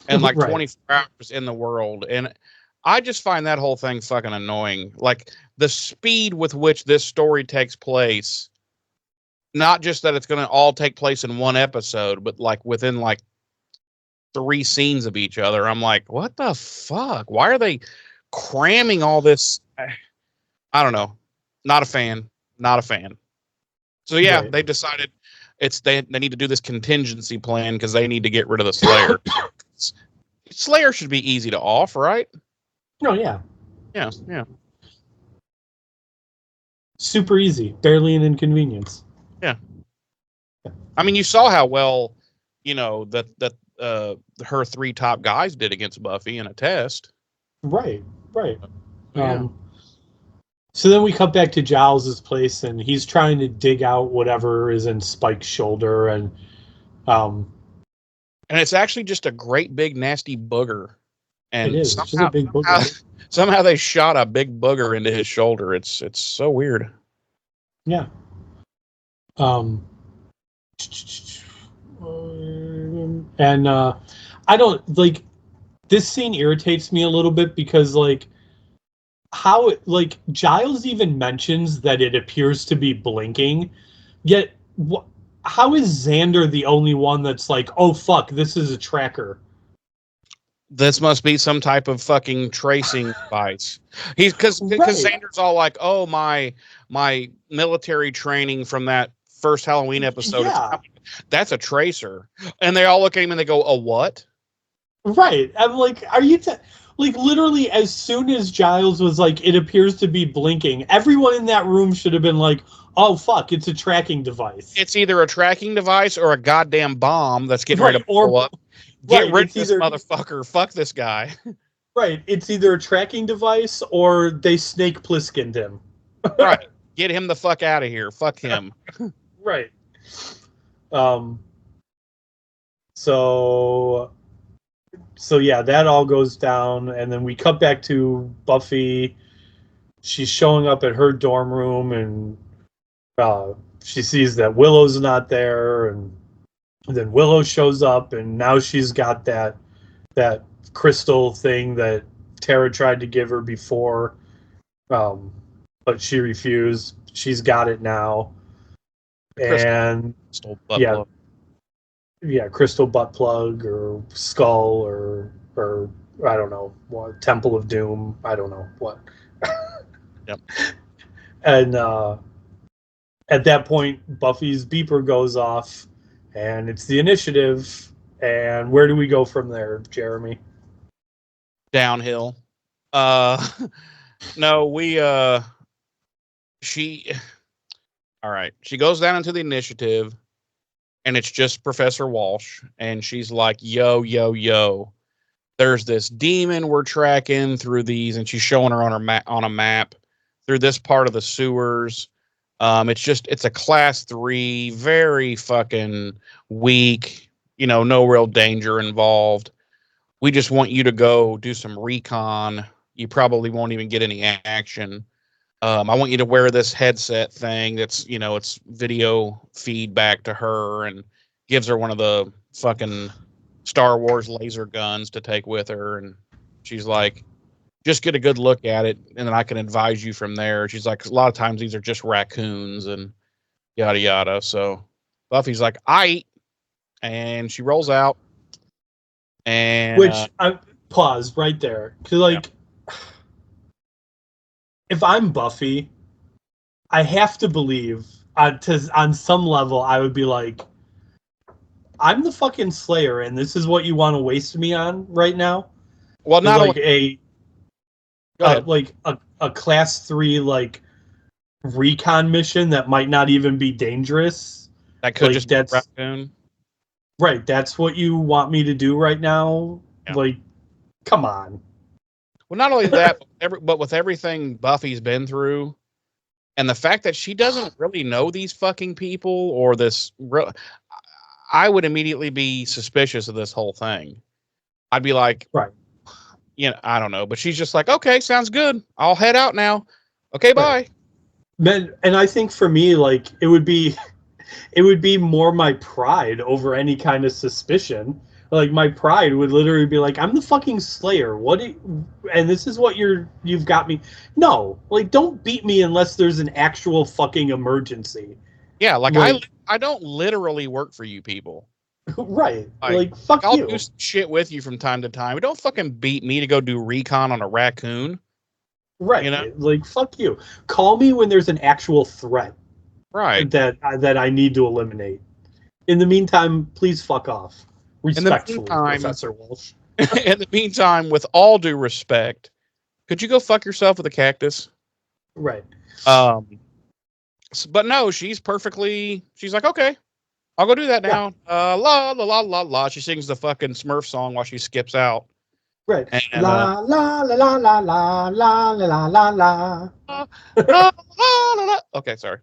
and like Right. 24 hours in the world, and I just find that whole thing fucking annoying. Like the speed with which this story takes place, not just that it's going to all take place in one episode, but like within like 3 scenes of each other. I'm like, what the fuck? Why are they cramming all this? I don't know. Not a fan. Not a fan. So yeah, Right. they've decided they need to do this contingency plan because they need to get rid of the Slayer. Slayer should be easy to off, right? Oh yeah. Yeah, yeah. Super easy. Barely an inconvenience. Yeah. I mean, you saw how well, that her 3 top guys did against Buffy in a test. Right. Yeah. So then we cut back to Giles's place, and he's trying to dig out whatever is in Spike's shoulder, and it's actually just a great big nasty booger. And it is. It's just a big booger. Somehow they shot a big booger into his shoulder. It's so weird. Yeah. And I don't like this scene irritates me a little bit because how Giles even mentions that it appears to be blinking, yet how is Xander the only one that's like, oh fuck, this is a tracker? This must be some type of fucking tracing device. Because Xander's all like, oh, my military training from that first Halloween episode. Yeah. That's a tracer. And they all look at him and they go, a what? Right. I'm like, are you literally as soon as Giles was like, it appears to be blinking, everyone in that room should have been like, oh fuck, it's a tracking device. It's either a tracking device or a goddamn bomb that's getting ready to blow up. Get rid of this motherfucker. Fuck this guy. Right. It's either a tracking device or they Snake Plisskened him. Right. Get him the fuck out of here. Fuck him. Right. So yeah, that all goes down, and then we cut back to Buffy. She's showing up at her dorm room, and she sees that Willow's not there, and then Willow shows up, and now she's got that crystal thing that Tara tried to give her before, but she refused. She's got it now, and crystal butt plug. Yeah, crystal butt plug or skull or I don't know what, Temple of Doom. I don't know what. Yep. And at that point, Buffy's beeper goes off, and it's the initiative. And where do we go from there, Jeremy? Downhill. No, she. All right, she goes down into the initiative, and it's just Professor Walsh, and she's like, yo, there's this demon we're tracking through these, and she's showing her on a map through this part of the sewers. It's a class 3, very fucking weak, no real danger involved. We just want you to go do some recon. You probably won't even get any action. I want you to wear this headset thing that's, it's video feedback to her and gives her one of the fucking Star Wars laser guns to take with her. And she's like, just get a good look at it, and then I can advise you from there. She's like, a lot of times these are just raccoons and yada yada. So Buffy's like, and she rolls out. And I pause right there, because if I'm Buffy, I have to believe on some level I would be like, I'm the fucking Slayer, and this is what you want to waste me on right now. Well, not like only, like a class 3 like recon mission that might not even be dangerous. That could just be a raccoon. Right, that's what you want me to do right now? Yeah. Like, come on. Well, not only that, but with everything Buffy's been through, and the fact that she doesn't really know these fucking people or this, I would immediately be suspicious of this whole thing. I'd be like, right. I don't know, but she's just like, okay, sounds good. I'll head out now. Okay, bye. And I think for me, like, it would be more my pride over any kind of suspicion. Like, my pride would literally be like, I'm the fucking Slayer. And this is what you've got me. No, like, don't beat me unless there's an actual fucking emergency. Yeah, like I don't literally work for you people. Right. Like fuck I'll you. do shit with you from time to time. But don't fucking beat me to go do recon on a raccoon. Right. Like fuck you. Call me when there's an actual threat. Right. That I need to eliminate. In the meantime, please fuck off. Respectfully, Professor Walsh. In the meantime, with all due respect, could you go fuck yourself with a cactus? Right. But no, she's like, okay, I'll go do that now. La la la la la. She sings the fucking Smurf song while she skips out. Right. And, la la la la la la la la la la. Okay, sorry.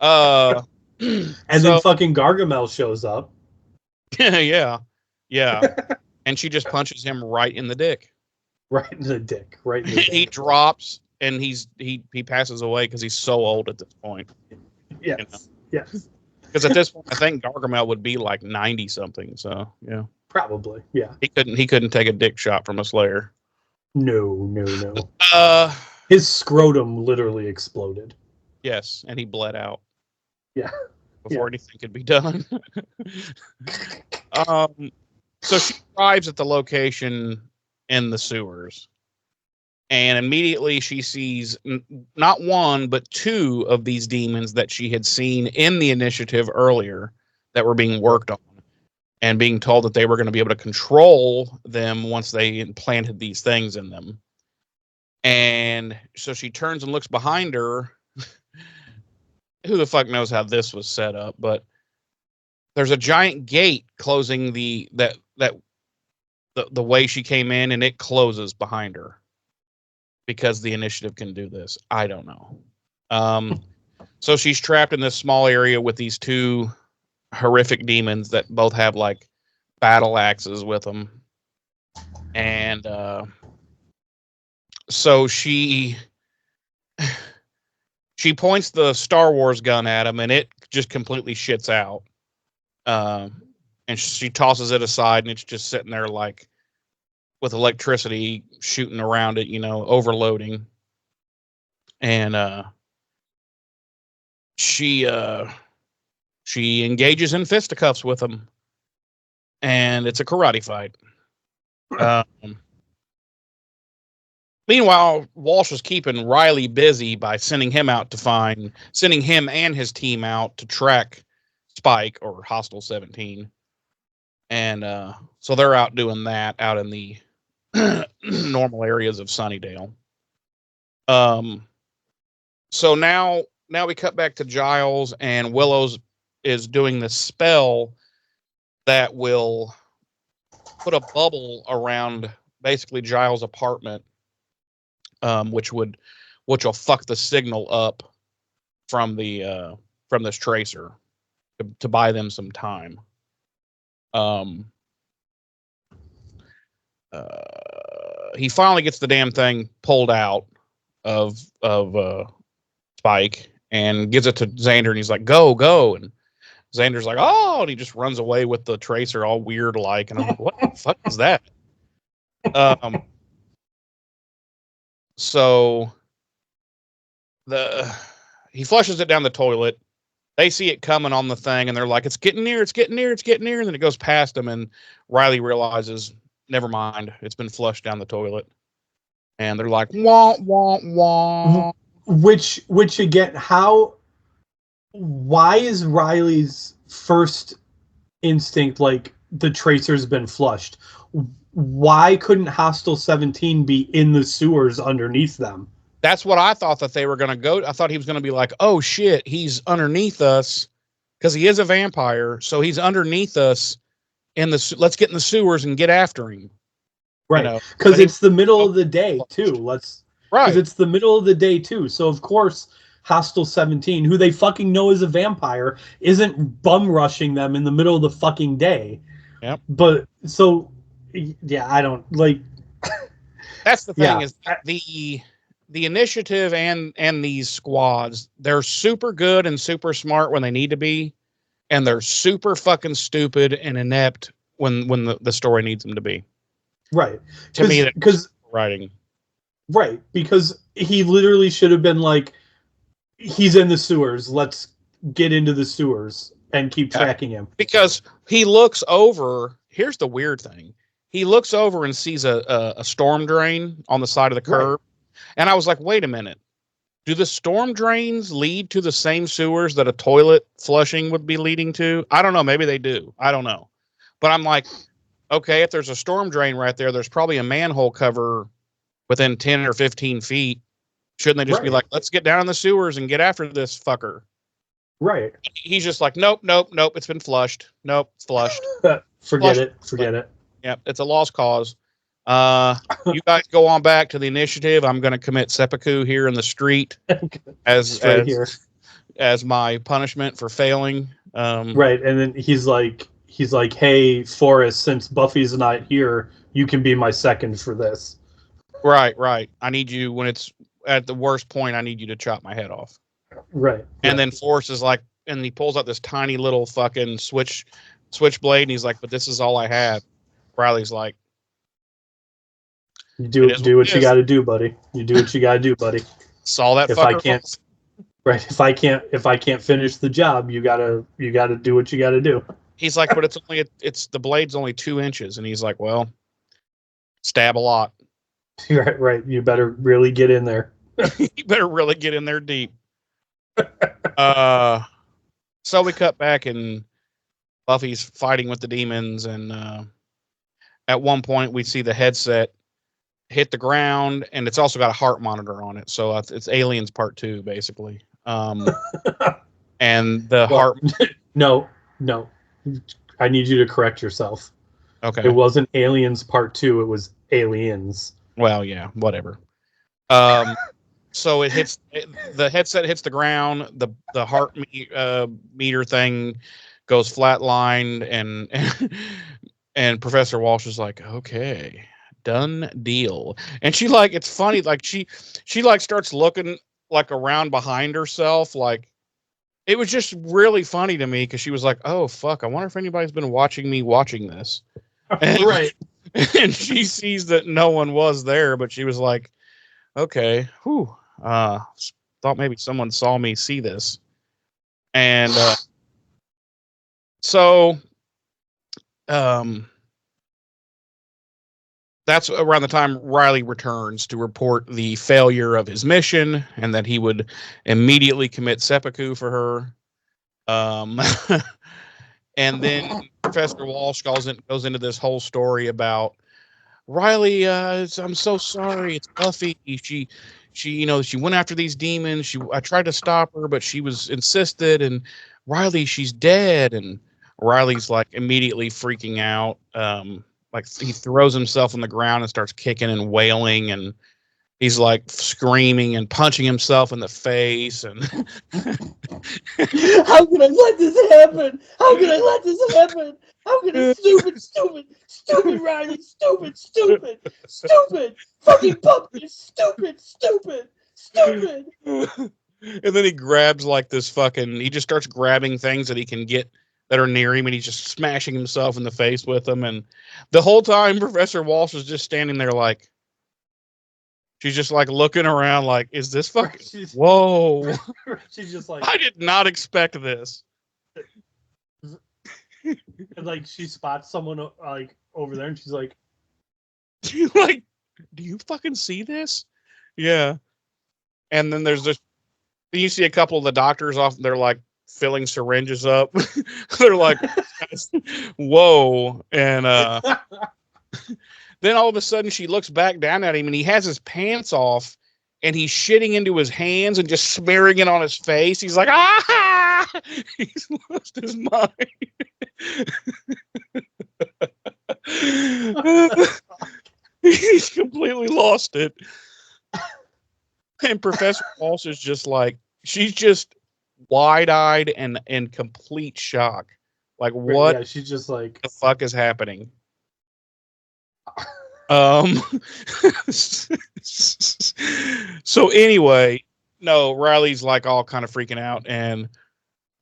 And then fucking Gargamel shows up. Yeah. And she just punches him right in the dick. Right in the dick. Right in the dick. He drops and he passes away because he's so old at this point. Yes. Yes. Because at this point, I think Gargamel would be like 90 something. So yeah. Probably. Yeah. He couldn't take a dick shot from a Slayer. No. His scrotum literally exploded. Yes, and he bled out. Yeah. Before anything could be done. So she arrives at the location in the sewers. And immediately she sees not one, but 2 of these demons that she had seen in the initiative earlier that were being worked on and being told that they were going to be able to control them once they implanted these things in them. And so she turns and looks behind her. Who the fuck knows how this was set up, but there's a giant gate closing the way she came in, and it closes behind her because the initiative can do this. I don't know. So she's trapped in this small area with these 2 horrific demons that both have like battle axes with them. And so she points the Star Wars gun at him, and it just completely shits out. And she tosses it aside, and it's just sitting there like with electricity shooting around it, overloading. And she engages in fisticuffs with him, and it's a karate fight. Meanwhile, Walsh was keeping Riley busy by sending him and his team out to track Spike or Hostile 17. And so they're out doing that out in the normal areas of Sunnydale. So now we cut back to Giles, and Willow's is doing this spell that will put a bubble around basically Giles' apartment, which will fuck the signal up from this tracer to buy them some time. He finally gets the damn thing pulled out of Spike and gives it to Xander, and he's like, go. And Xander's like, oh, and he just runs away with the tracer all weird like. And I'm like, what the fuck is that? So he flushes it down the toilet. They see it coming on the thing, and they're like, it's getting near. And then it goes past them, and Riley realizes, never mind, it's been flushed down the toilet. And they're like, wah, wah, wah. Which again, why is Riley's first instinct like the tracer's been flushed? Why couldn't Hostile 17 be in the sewers underneath them? That's what I thought that they were going to go. I thought he was going to be like, oh shit, he's underneath us because he is a vampire. So he's underneath us let's get in the sewers and get after him. Right. Because it's the middle of the day too. Right. Because it's the middle of the day too. So of course, Hostile 17, who they fucking know is a vampire, isn't bum rushing them in the middle of the fucking day. Yep. But so, yeah, I don't like. That's the thing is the initiative and these squads, they're super good and super smart when they need to be, and they're super fucking stupid and inept when the story needs them to be. Right. To me, because writing. Right, because he literally should have been like, he's in the sewers. Let's get into the sewers and keep tracking him. Because he looks over. Here's the weird thing. He looks over and sees a storm drain on the side of the curb. Right. And I was like, wait a minute. Do the storm drains lead to the same sewers that a toilet flushing would be leading to? I don't know. Maybe they do. I don't know. But I'm like, okay, if there's a storm drain right there, there's probably a manhole cover within 10 or 15 feet. Shouldn't they just be like, let's get down in the sewers and get after this fucker? Right. He's just like, nope. It's been flushed. Nope, it's flushed. Forget it. Yeah, it's a lost cause. You guys go on back to the initiative. I'm going to commit seppuku here in the street as my punishment for failing. Right, and then he's like, hey, Forrest, since Buffy's not here, you can be my second for this. Right. I need you when it's at the worst point. I need you to chop my head off. Right. And then Forrest is like, and he pulls out this tiny little fucking switchblade, and he's like, "But this is all I have." Riley's like, "You do what you got to do, buddy. You do what you got to do, buddy." Saw that. If I can't finish the job, you gotta do what you got to do. He's like, "But it's the blade's only 2 inches," and he's like, "Well, stab a lot." Right. You better really get in there. You better really get in there deep. So we cut back, and Buffy's fighting with the demons, and at one point we see the headset hit the ground, and it's also got a heart monitor on it, so it's Aliens Part 2, basically. And the heart. No, I need you to correct yourself. Okay. It wasn't Aliens Part 2. It was Aliens. Well, yeah, whatever. So the headset hits the ground, the heart meter thing goes flatlined, and Professor Walsh is like, okay, done deal. And she like, it's funny, like she like starts looking like around behind herself, like it was just really funny to me because she was like, oh fuck, I wonder if anybody's been watching me watching this. Right. And she sees that no one was there, but she was like, okay, whew. Thought maybe someone saw me see this. And so that's around the time Riley returns to report the failure of his mission and that he would immediately commit seppuku for her. And then Professor Walsh goes into this whole story about Riley. I'm so sorry. It's Buffy. She went after these demons. I tried to stop her, but she was insisted. And Riley, she's dead. And Riley's like immediately freaking out. Like he throws himself on the ground and starts kicking and wailing. And he's like screaming and punching himself in the face, and how can I let this happen? How can I let this happen? How can I stupid Riley, stupid, fucking pumpkin, stupid. and then he grabs like this fucking. He just starts grabbing things that he can get that are near him, and he's just smashing himself in the face with them. And the whole time, Professor Walsh is just standing there like. She's just like looking around like, is this fucking... Whoa. She's just like... I did not expect this. And like she spots someone like over there and she's like... Like, do you fucking see this? Yeah. And then there's this... You see a couple of the doctors off, they're like filling syringes up. They're like, whoa. And then all of a sudden she looks back down at him and he has his pants off and he's shitting into his hands and just smearing it on his face. He's like, ah! He's lost his mind. He's completely lost it. And Professor Walsh is just like, she's just wide-eyed and in complete shock. Like, what? Yeah, she's just like, the fuck is happening? So anyway, no, Riley's like all kind of freaking out, and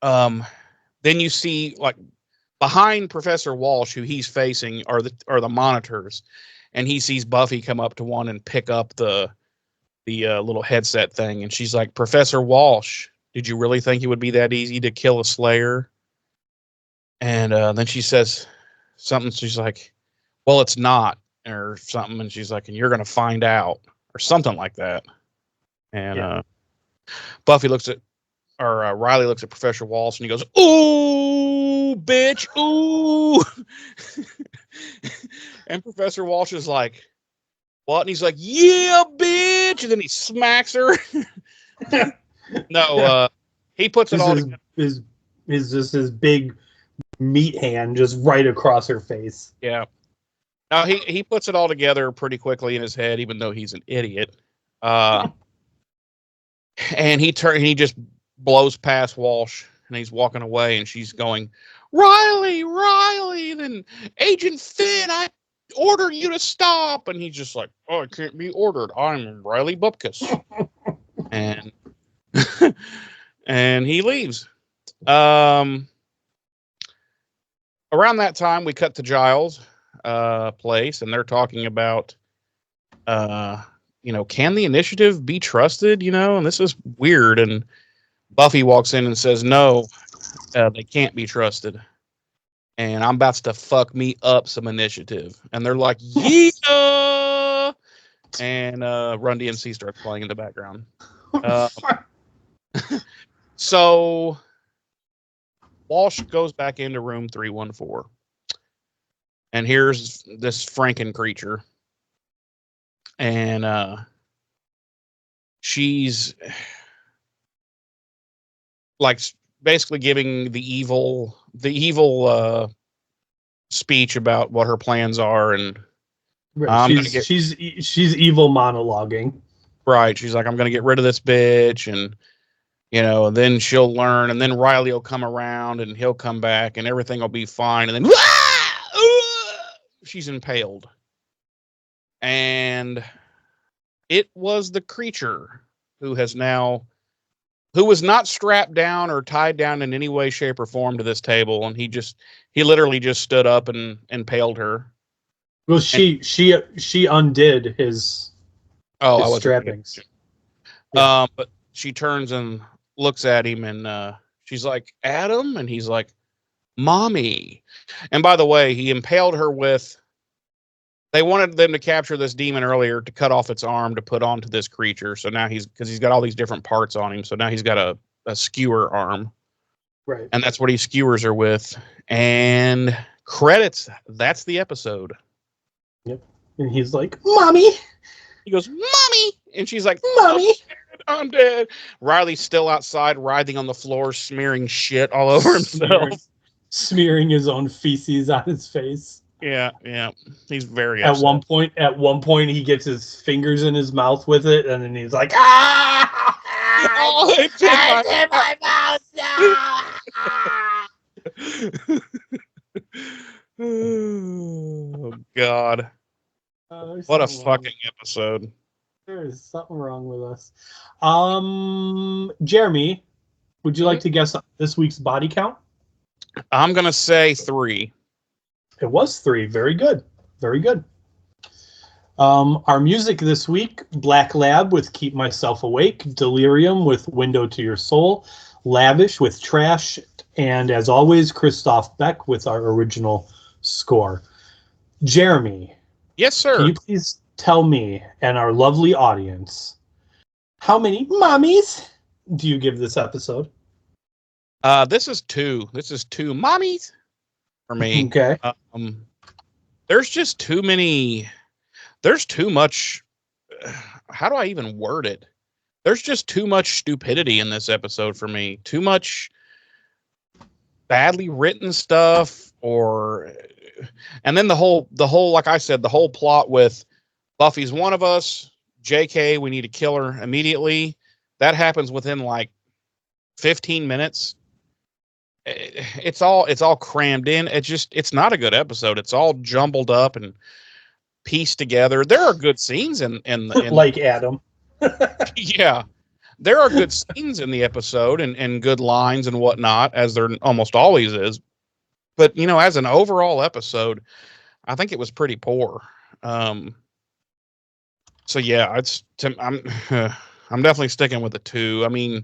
then you see like behind Professor Walsh, who he's facing, are the monitors, and he sees Buffy come up to one and pick up the little headset thing, and she's like, Professor Walsh, did you really think it would be that easy to kill a Slayer? And then she says something. She's like, well, it's not. Or something, and she's like, and you're gonna find out, or something like that. And Buffy looks at, or Riley looks at Professor Walsh, and he goes, "Ooh, bitch, ooh!" And Professor Walsh is like, "What?" And he's like, "Yeah, bitch!" And then he smacks her. No, he puts it all together. His just his big meat hand just right across her face. Yeah. Now, he puts it all together pretty quickly in his head, even though he's an idiot. And he just blows past Walsh, and he's walking away, and she's going, Riley, then Agent Finn, I order you to stop. And he's just like, oh, I can't be ordered. I'm Riley Bupkis. And and he leaves. Around that time, we cut to Giles' place, and they're talking about can the initiative be trusted, and this is weird. And Buffy walks in and says, no, they can't be trusted, and I'm about to fuck me up some initiative. And they're like, yeah. And Run DMC starts playing in the background. So Walsh goes back into room 314. And here's this Franken creature. And she's like basically giving the evil speech about what her plans are. And right. She's evil monologuing. Right. She's like, I'm going to get rid of this bitch. And, then she'll learn. And then Riley will come around and he'll come back and everything will be fine. And then she's impaled. And it was the creature who was not strapped down or tied down in any way, shape, or form to this table. And he literally just stood up and impaled her. Well, she undid his strappings. Yeah. But she turns and looks at him, and she's like, Adam? And he's like, Mommy. And by the way, he impaled her with... They wanted them to capture this demon earlier to cut off its arm to put onto this creature. So now because he's got all these different parts on him. So now he's got a skewer arm. Right. And that's what he skewers her with. And credits. That's the episode. Yep. And he's like, Mommy. He goes, Mommy. And she's like, Mommy. I'm dead. Riley's still outside, writhing on the floor, smearing shit all over himself. Smearing his own feces on his face. Yeah. He's very At upset. one point, he gets his fingers in his mouth with it, and then he's like, "Ah! Oh, it's in my mouth now!" Oh God! There's What a something wrong. fucking episode. There is something wrong with us. Jeremy, would you like to guess this week's body count? I'm gonna say 3. It was 3. Very good. Very good. Our music this week, Black Lab with Keep Myself Awake, Delirium with Window to Your Soul, Lavish with Trash, and as always, Christoph Beck with our original score. Jeremy. Yes, sir. Can you please tell me and our lovely audience how many mommies do you give this episode? This is 2. This is 2 mommies for me. Okay. There's just too many. There's too much. How do I even word it? There's just too much stupidity in this episode for me. Too much badly written stuff, and then the whole, like I said, the whole plot with Buffy's one of us. JK, we need to kill her immediately. That happens within like 15 minutes. It's all crammed in. It's not a good episode. It's all jumbled up and pieced together. There are good scenes in like Adam. Yeah, there are good scenes in the episode and good lines and whatnot, as there almost always is. But as an overall episode, I think it was pretty poor. So yeah, I'm definitely sticking with the 2. I mean,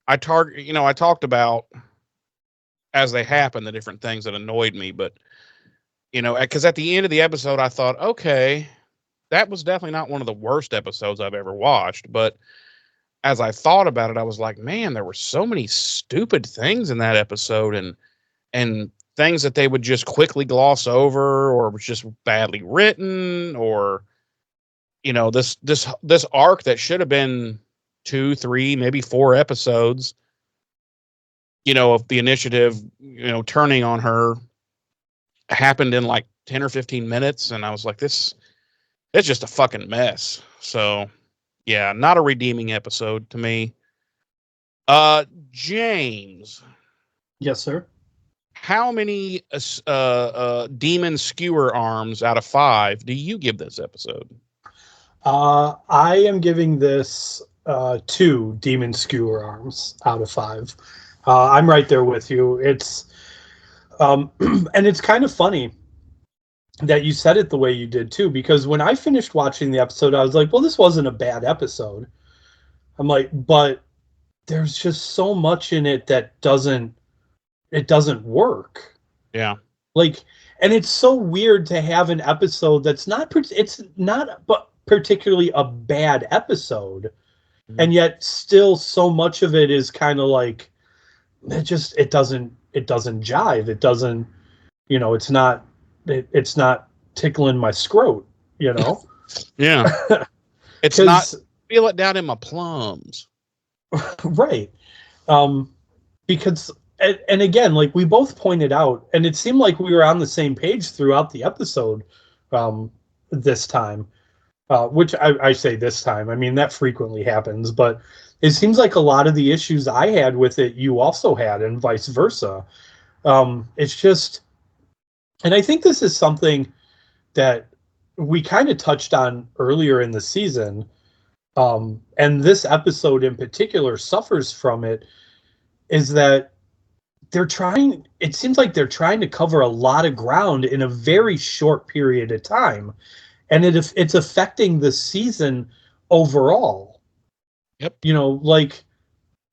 I talked about as they happen the different things that annoyed me, but because at the end of the episode I thought, okay, that was definitely not one of the worst episodes I've ever watched. But as I thought about it, I was like, man, there were so many stupid things in that episode, and things that they would just quickly gloss over, or was just badly written, or this arc that should have been 2, 3, maybe 4 episodes, of the initiative, turning on her, happened in like 10 or 15 minutes. And I was like, it's just a fucking mess. So yeah, not a redeeming episode to me. James. Yes, sir. How many demon skewer arms out of 5 do you give this episode? I am giving this 2 demon skewer arms out of 5. I'm right there with you. It's and it's kind of funny that you said it the way you did too, because when I finished watching the episode, I was like, well, this wasn't a bad episode. I'm like, but there's just so much in it that doesn't work. Yeah. Like, and it's so weird to have an episode that's not particularly a bad episode, and yet still so much of it is kind of like it doesn't jive. It doesn't, it's not tickling my scrot, Yeah. It's not, feel it down in my plums. Right. Because, and again, like we both pointed out, and it seemed like we were on the same page throughout the episode this time, which I say this time, I mean, that frequently happens, but it seems like a lot of the issues I had with it, you also had, and vice versa. It's just, and I think this is something that we kind of touched on earlier in the season, and this episode in particular suffers from it, is that it seems like they're trying to cover a lot of ground in a very short period of time, and it's affecting the season overall. Yep.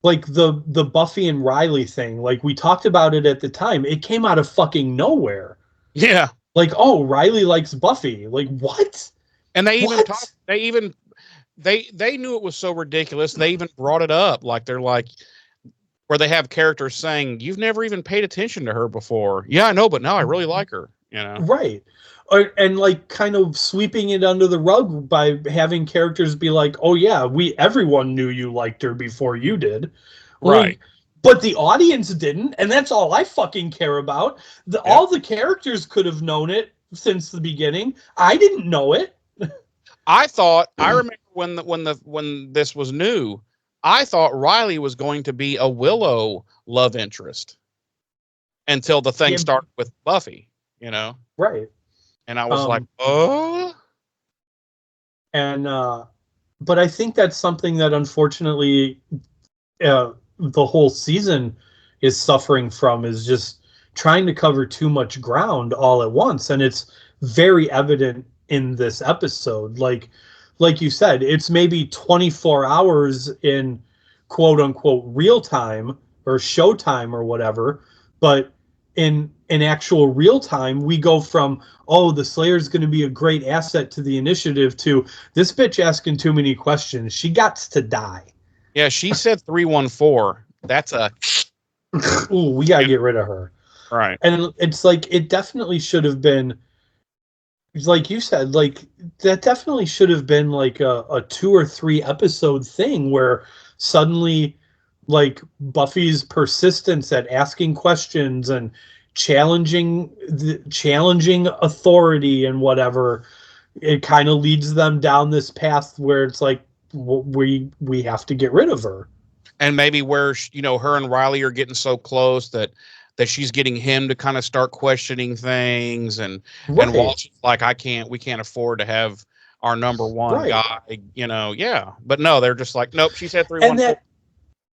Like the Buffy and Riley thing, like we talked about it at the time. It came out of fucking nowhere. Yeah. Like, oh, Riley likes Buffy. Like, what? And they even they knew it was so ridiculous. They even brought it up. Like, they're like, where they have characters saying, you've never even paid attention to her before. Yeah, I know, but now I really like her, Right. And like kind of sweeping it under the rug by having characters be like, oh yeah, everyone knew you liked her before you did. Right. But the audience didn't, and that's all I fucking care about. All the characters could have known it since the beginning. I didn't know it. I remember when this was new, I thought Riley was going to be a Willow love interest until the thing started with Buffy, Right. And I was like, oh. And but I think that's something that unfortunately the whole season is suffering from, is just trying to cover too much ground all at once, and it's very evident in this episode. Like you said, it's maybe 24 hours in quote unquote real time or showtime or whatever, but in actual real time, we go from, oh, the Slayer's going to be a great asset to the initiative, to this bitch asking too many questions. She gots to die. Yeah, she said 314. That's a... Ooh, we got to get rid of her. Right. And it's like, it definitely should have been, like you said, like that definitely should have been like a 2 or 3 episode thing where suddenly, like, Buffy's persistence at asking questions and challenging authority and whatever, it kind of leads them down this path where it's like, we have to get rid of her. And maybe where, her and Riley are getting so close that she's getting him to kind of start questioning things, and Walsh is like, we can't afford to have our number one guy, yeah. But no, they're just like, nope, she said 314.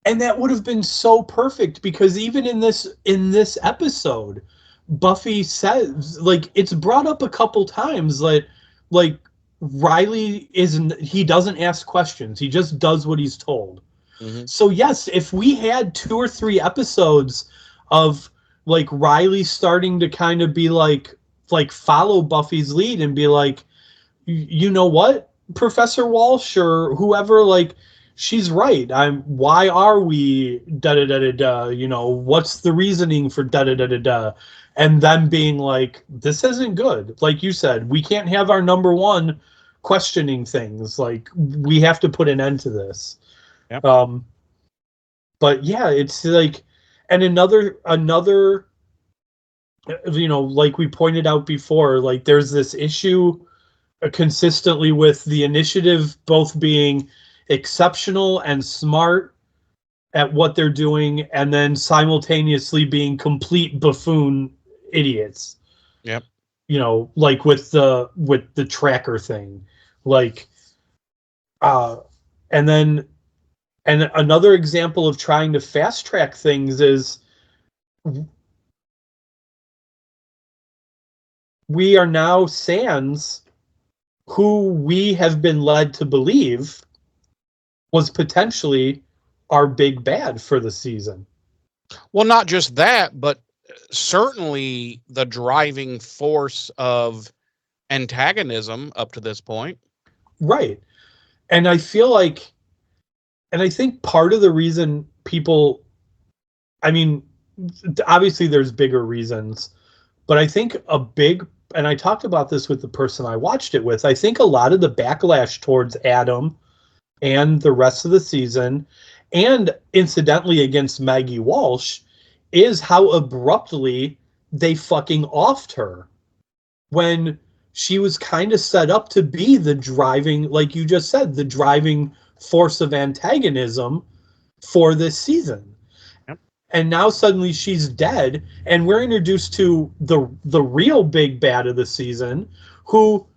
And that would have been so perfect, because even in this episode, Buffy says, like, it's brought up a couple times that, like, Riley he doesn't ask questions. He just does what he's told. Mm-hmm. So yes, if we had 2 or 3 episodes of, like, Riley starting to kind of be like follow Buffy's lead and be like, you know what, Professor Walsh or whoever, like, she's right. Why are we da da da da da? What's the reasoning for da da da da da? And then being like, this isn't good. Like you said, we can't have our number one questioning things. Like, we have to put an end to this. Yep. But yeah, it's like, and another, like we pointed out before, like, there's this issue consistently with the initiative both being exceptional and smart at what they're doing, and then simultaneously being complete buffoon idiots. Yep. Like with the tracker thing, like, and another example of trying to fast track things is we are now Sans, who we have been led to believe was potentially our big bad for the season. Well, not just that, but certainly the driving force of antagonism up to this point. Right. And I feel like, and I think part of the reason people, I mean, obviously there's bigger reasons, but I think and I talked about this with the person I watched it with, I think a lot of the backlash towards Adam and the rest of the season, and incidentally against Maggie Walsh, is how abruptly they fucking offed her when she was kind of set up to be the driving, like you just said, the driving force of antagonism for this season. Yep. And now suddenly she's dead, and we're introduced to the real big bad of the season, who,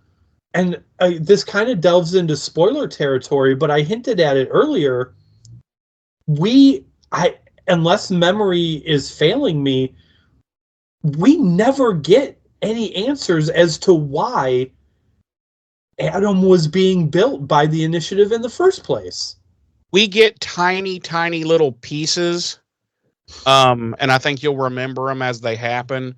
and this kind of delves into spoiler territory, but I hinted at it earlier. Unless memory is failing me, we never get any answers as to why Adam was being built by the initiative in the first place. We get tiny, tiny little pieces, and I think you'll remember them as they happen.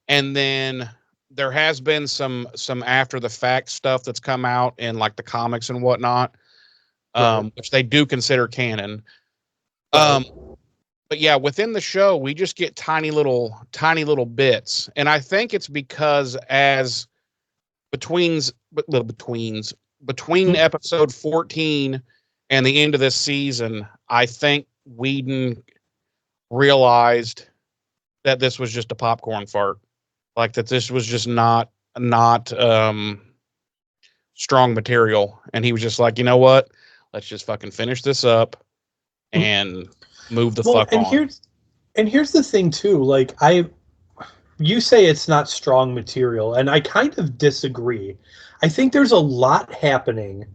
And then there has been some after the fact stuff that's come out in, like, the comics and whatnot, which they do consider canon. But yeah, within the show, we just get tiny little bits. And I think it's because as between episode 14 and the end of this season, I think Whedon realized that this was just a popcorn fart. Like, that this was just not not strong material, and he was just like, you know what? Let's just fucking finish this up and move the fuck on. Here's the thing too. Like you say it's not strong material, and I kind of disagree. I think there's a lot happening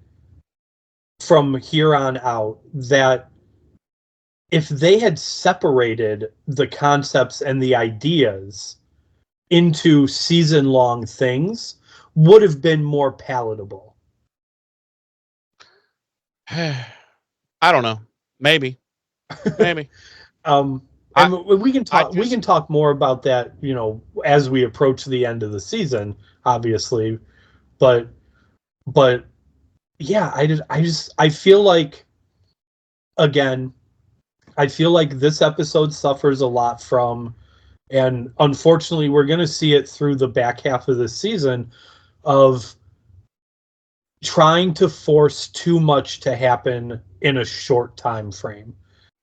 from here on out that if they had separated the concepts and the ideas into season-long things, would have been more palatable. I don't know. Maybe. And we can talk more about that, as we approach the end of the season, obviously. But yeah, I feel like, again, I feel like this episode suffers a lot from, and unfortunately we're going to see it through the back half of the season, of trying to force too much to happen in a short time frame.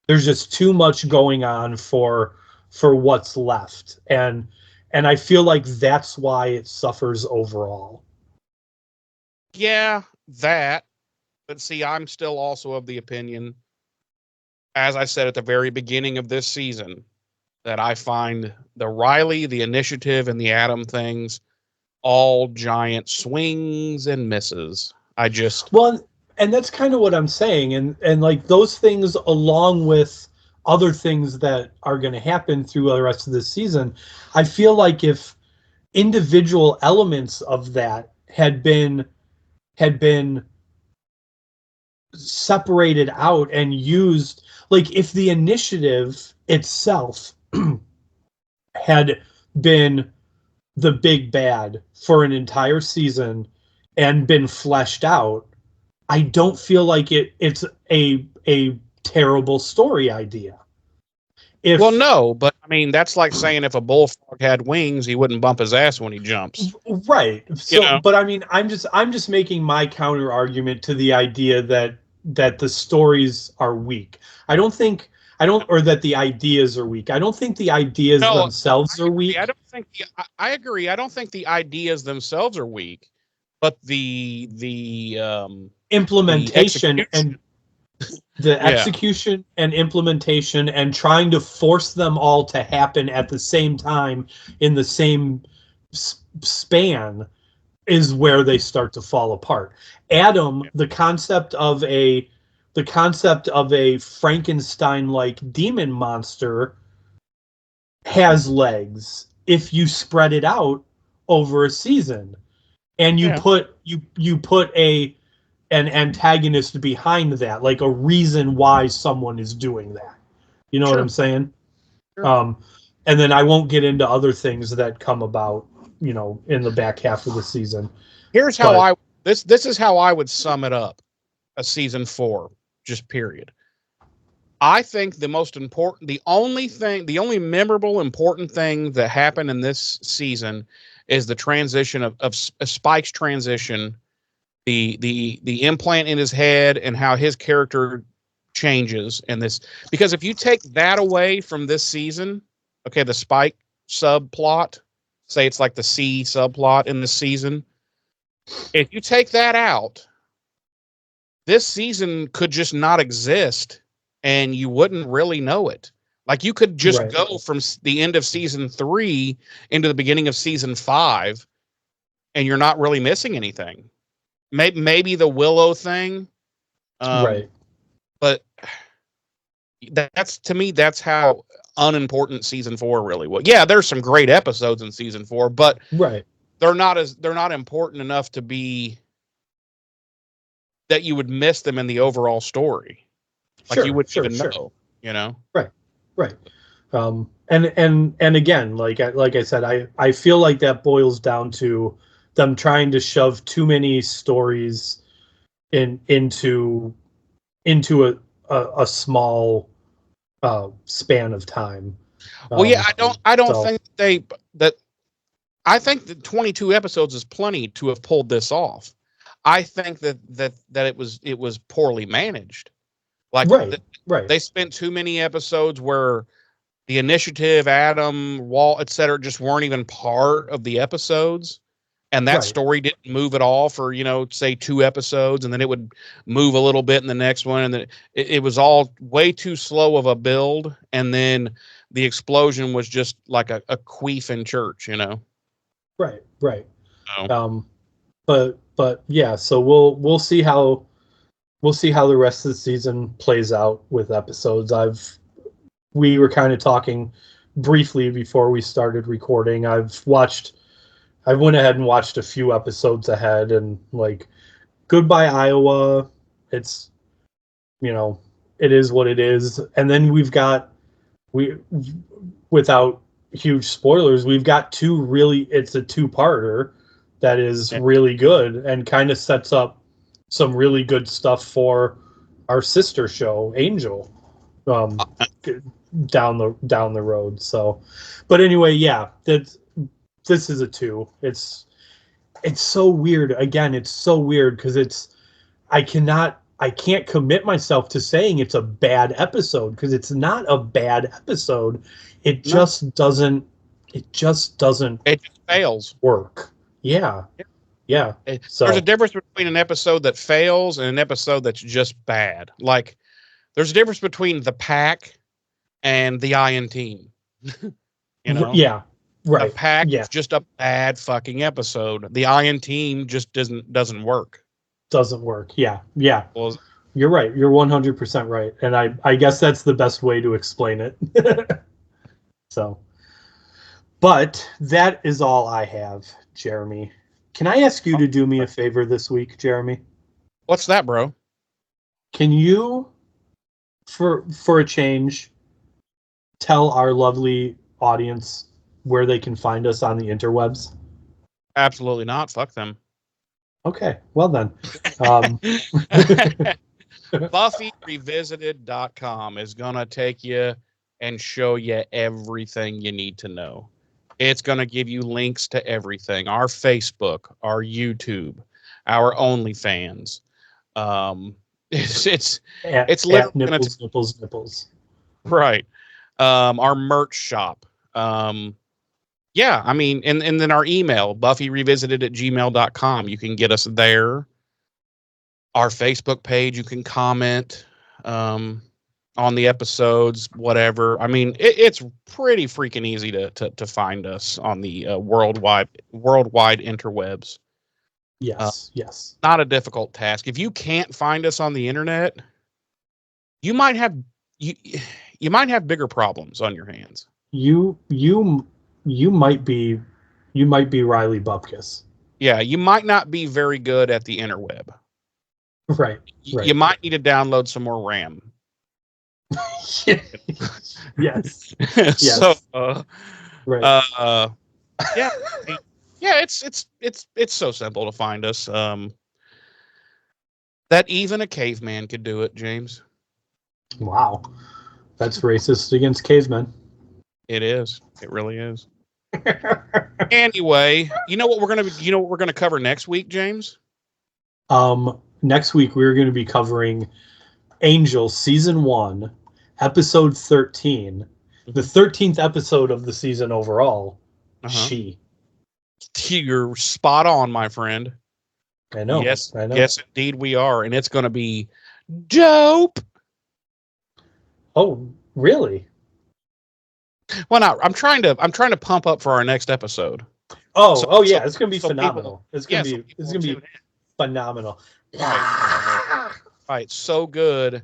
There's just too much going on for what's left, and I feel like that's why it suffers overall. Yeah, that. But see, I'm still also of the opinion, as I said at the very beginning of this season, that I find the Riley, the Initiative, and the Adam things all giant swings and misses. And that's kind of what I'm saying, and like those things, along with other things that are going to happen through the rest of the season, I feel like if individual elements of that had been separated out and used, like if the Initiative itself had been the big bad for an entire season and been fleshed out, I don't feel like it's a terrible story idea. Well, no, but I mean, that's like saying if a bullfrog had wings, he wouldn't bump his ass when he jumps. Right. So, but I mean, I'm just making my counter argument to the idea that the stories are weak. Or that the ideas are weak. I don't think the ideas themselves are weak. I agree. I don't think the ideas themselves are weak, but the implementation and the execution and implementation and trying to force them all to happen at the same time in the same span is where they start to fall apart. Adam, the concept of a Frankenstein-like demon monster has legs if you spread it out over a season, and you put an antagonist behind that, like a reason why someone is doing that. You know what I'm saying? Sure. And then I won't get into other things that come about, in the back half of the season. Here's how this is how I would sum it up. A season 4, just period. I think the only memorable important thing that happened in this season is the transition of Spike's transition, the implant in his head, and how his character changes in this. Because if you take that away from this season, okay, the Spike subplot, say it's like the C subplot in this season, if you take that out, this season could just not exist, and you wouldn't really know it. Like, you could just go from the end of season 3 into the beginning of season 5, and you're not really missing anything. Maybe the Willow thing, but to me, that's how unimportant season 4 really was. Yeah, there's some great episodes in season 4, but they're not important enough to be that you would miss them in the overall story. Like, you wouldn't even know, Right. And again, like I said, I feel like that boils down to them trying to shove too many stories into a small span of time. Well, yeah, I don't think I think that 22 episodes is plenty to have pulled this off. I think that it was poorly managed. Like, they spent too many episodes where the Initiative, Adam, Walt, etc., just weren't even part of the episodes. And that Right. story didn't move at all for, say 2 episodes, and then it would move a little bit in the next one. And then it was all way too slow of a build. And then the explosion was just like a queef in church, Right. So, But yeah, so we'll see how the rest of the season plays out with episodes. We were kind of talking briefly before we started recording. I went ahead and watched a few episodes ahead, and like Goodbye Iowa, it's it is what it is. And then without huge spoilers, we've got it's a two-parter that is really good and kind of sets up some really good stuff for our sister show, Angel, down the road. So, but anyway, yeah, this is a 2. It's so weird. Again, it's so weird because I can't commit myself to saying it's a bad episode, because it's not a bad episode. It just doesn't. It just fails. work. Yeah. So There's a difference between an episode that fails and an episode that's just bad. Like, there's a difference between The Pack and The Iron Team. Yeah. Right. The Pack Yeah. is just a bad fucking episode. The Iron Team just doesn't work. Doesn't work. Yeah. Well, You're right. You're 100% right. And I guess that's the best way to explain it. So, but that is all I have, Jeremy. Can I ask you to do me a favor this week, Jeremy? what's that, bro? Can you, for a change, tell our lovely audience where they can find us on the interwebs? Absolutely not. Fuck them. Okay, well then. BuffyRevisited.com is going to take you and show you everything you need to know. It's going to give you links to everything. Our Facebook, our YouTube, our OnlyFans. It's literally nipples. right. Our merch shop. Yeah, I mean, and then our email, BuffyRevisited@gmail.com. You can get us there. Our Facebook page, you can comment on the episodes, whatever. I mean, it's pretty freaking easy to find us on the worldwide interwebs. Yes. Not a difficult task. If you can't find us on the internet, you might have bigger problems on your hands. You might be Riley Bupkis. Yeah, you might not be very good at the interweb. Right. You might need to download some more RAM. Yes. So, right. Yeah, it's so simple to find us. That even a caveman could do it, James. Wow, that's racist against cavemen. It is. It really is. Anyway, you know what we're gonna cover next week, James? Next week we're going to be covering Angel Season 1, Episode 13, the 13th episode of the season overall. She. You're spot on, my friend. I know. Yes, indeed we are, and it's going to be dope. Oh, really? Well, now I'm trying to pump up for our next episode. Yeah, it's going to be phenomenal. It's going to be phenomenal. Right, so good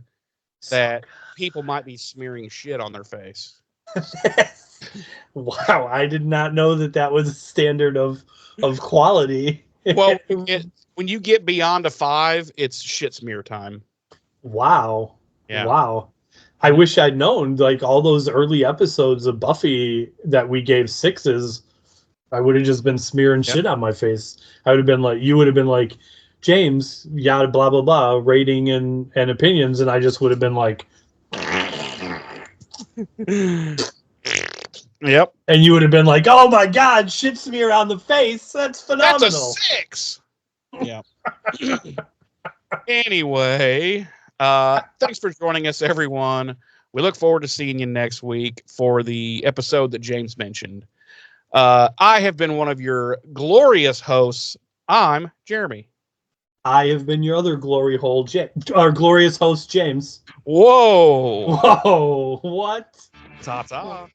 that people might be smearing shit on their face. Wow, I did not know that was a standard of quality. Well, when you get beyond a 5, it's shit smear time. Wow. Yeah. Wow. I wish I'd known, like, all those early episodes of Buffy that we gave 6s, I would have just been smearing shit on my face. I would have been like, you would have been like, James, yada, blah, blah, blah, rating and opinions, and I just would have been like, yep. And you would have been like, oh my God, shit smear on the face. That's phenomenal. That's a 6. Yeah. Anyway, thanks for joining us, everyone. We look forward to seeing you next week for the episode that James mentioned. I have been one of your glorious hosts. I'm Jeremy. I have been your other our glorious host, James. Whoa. Whoa, what? Ta-ta.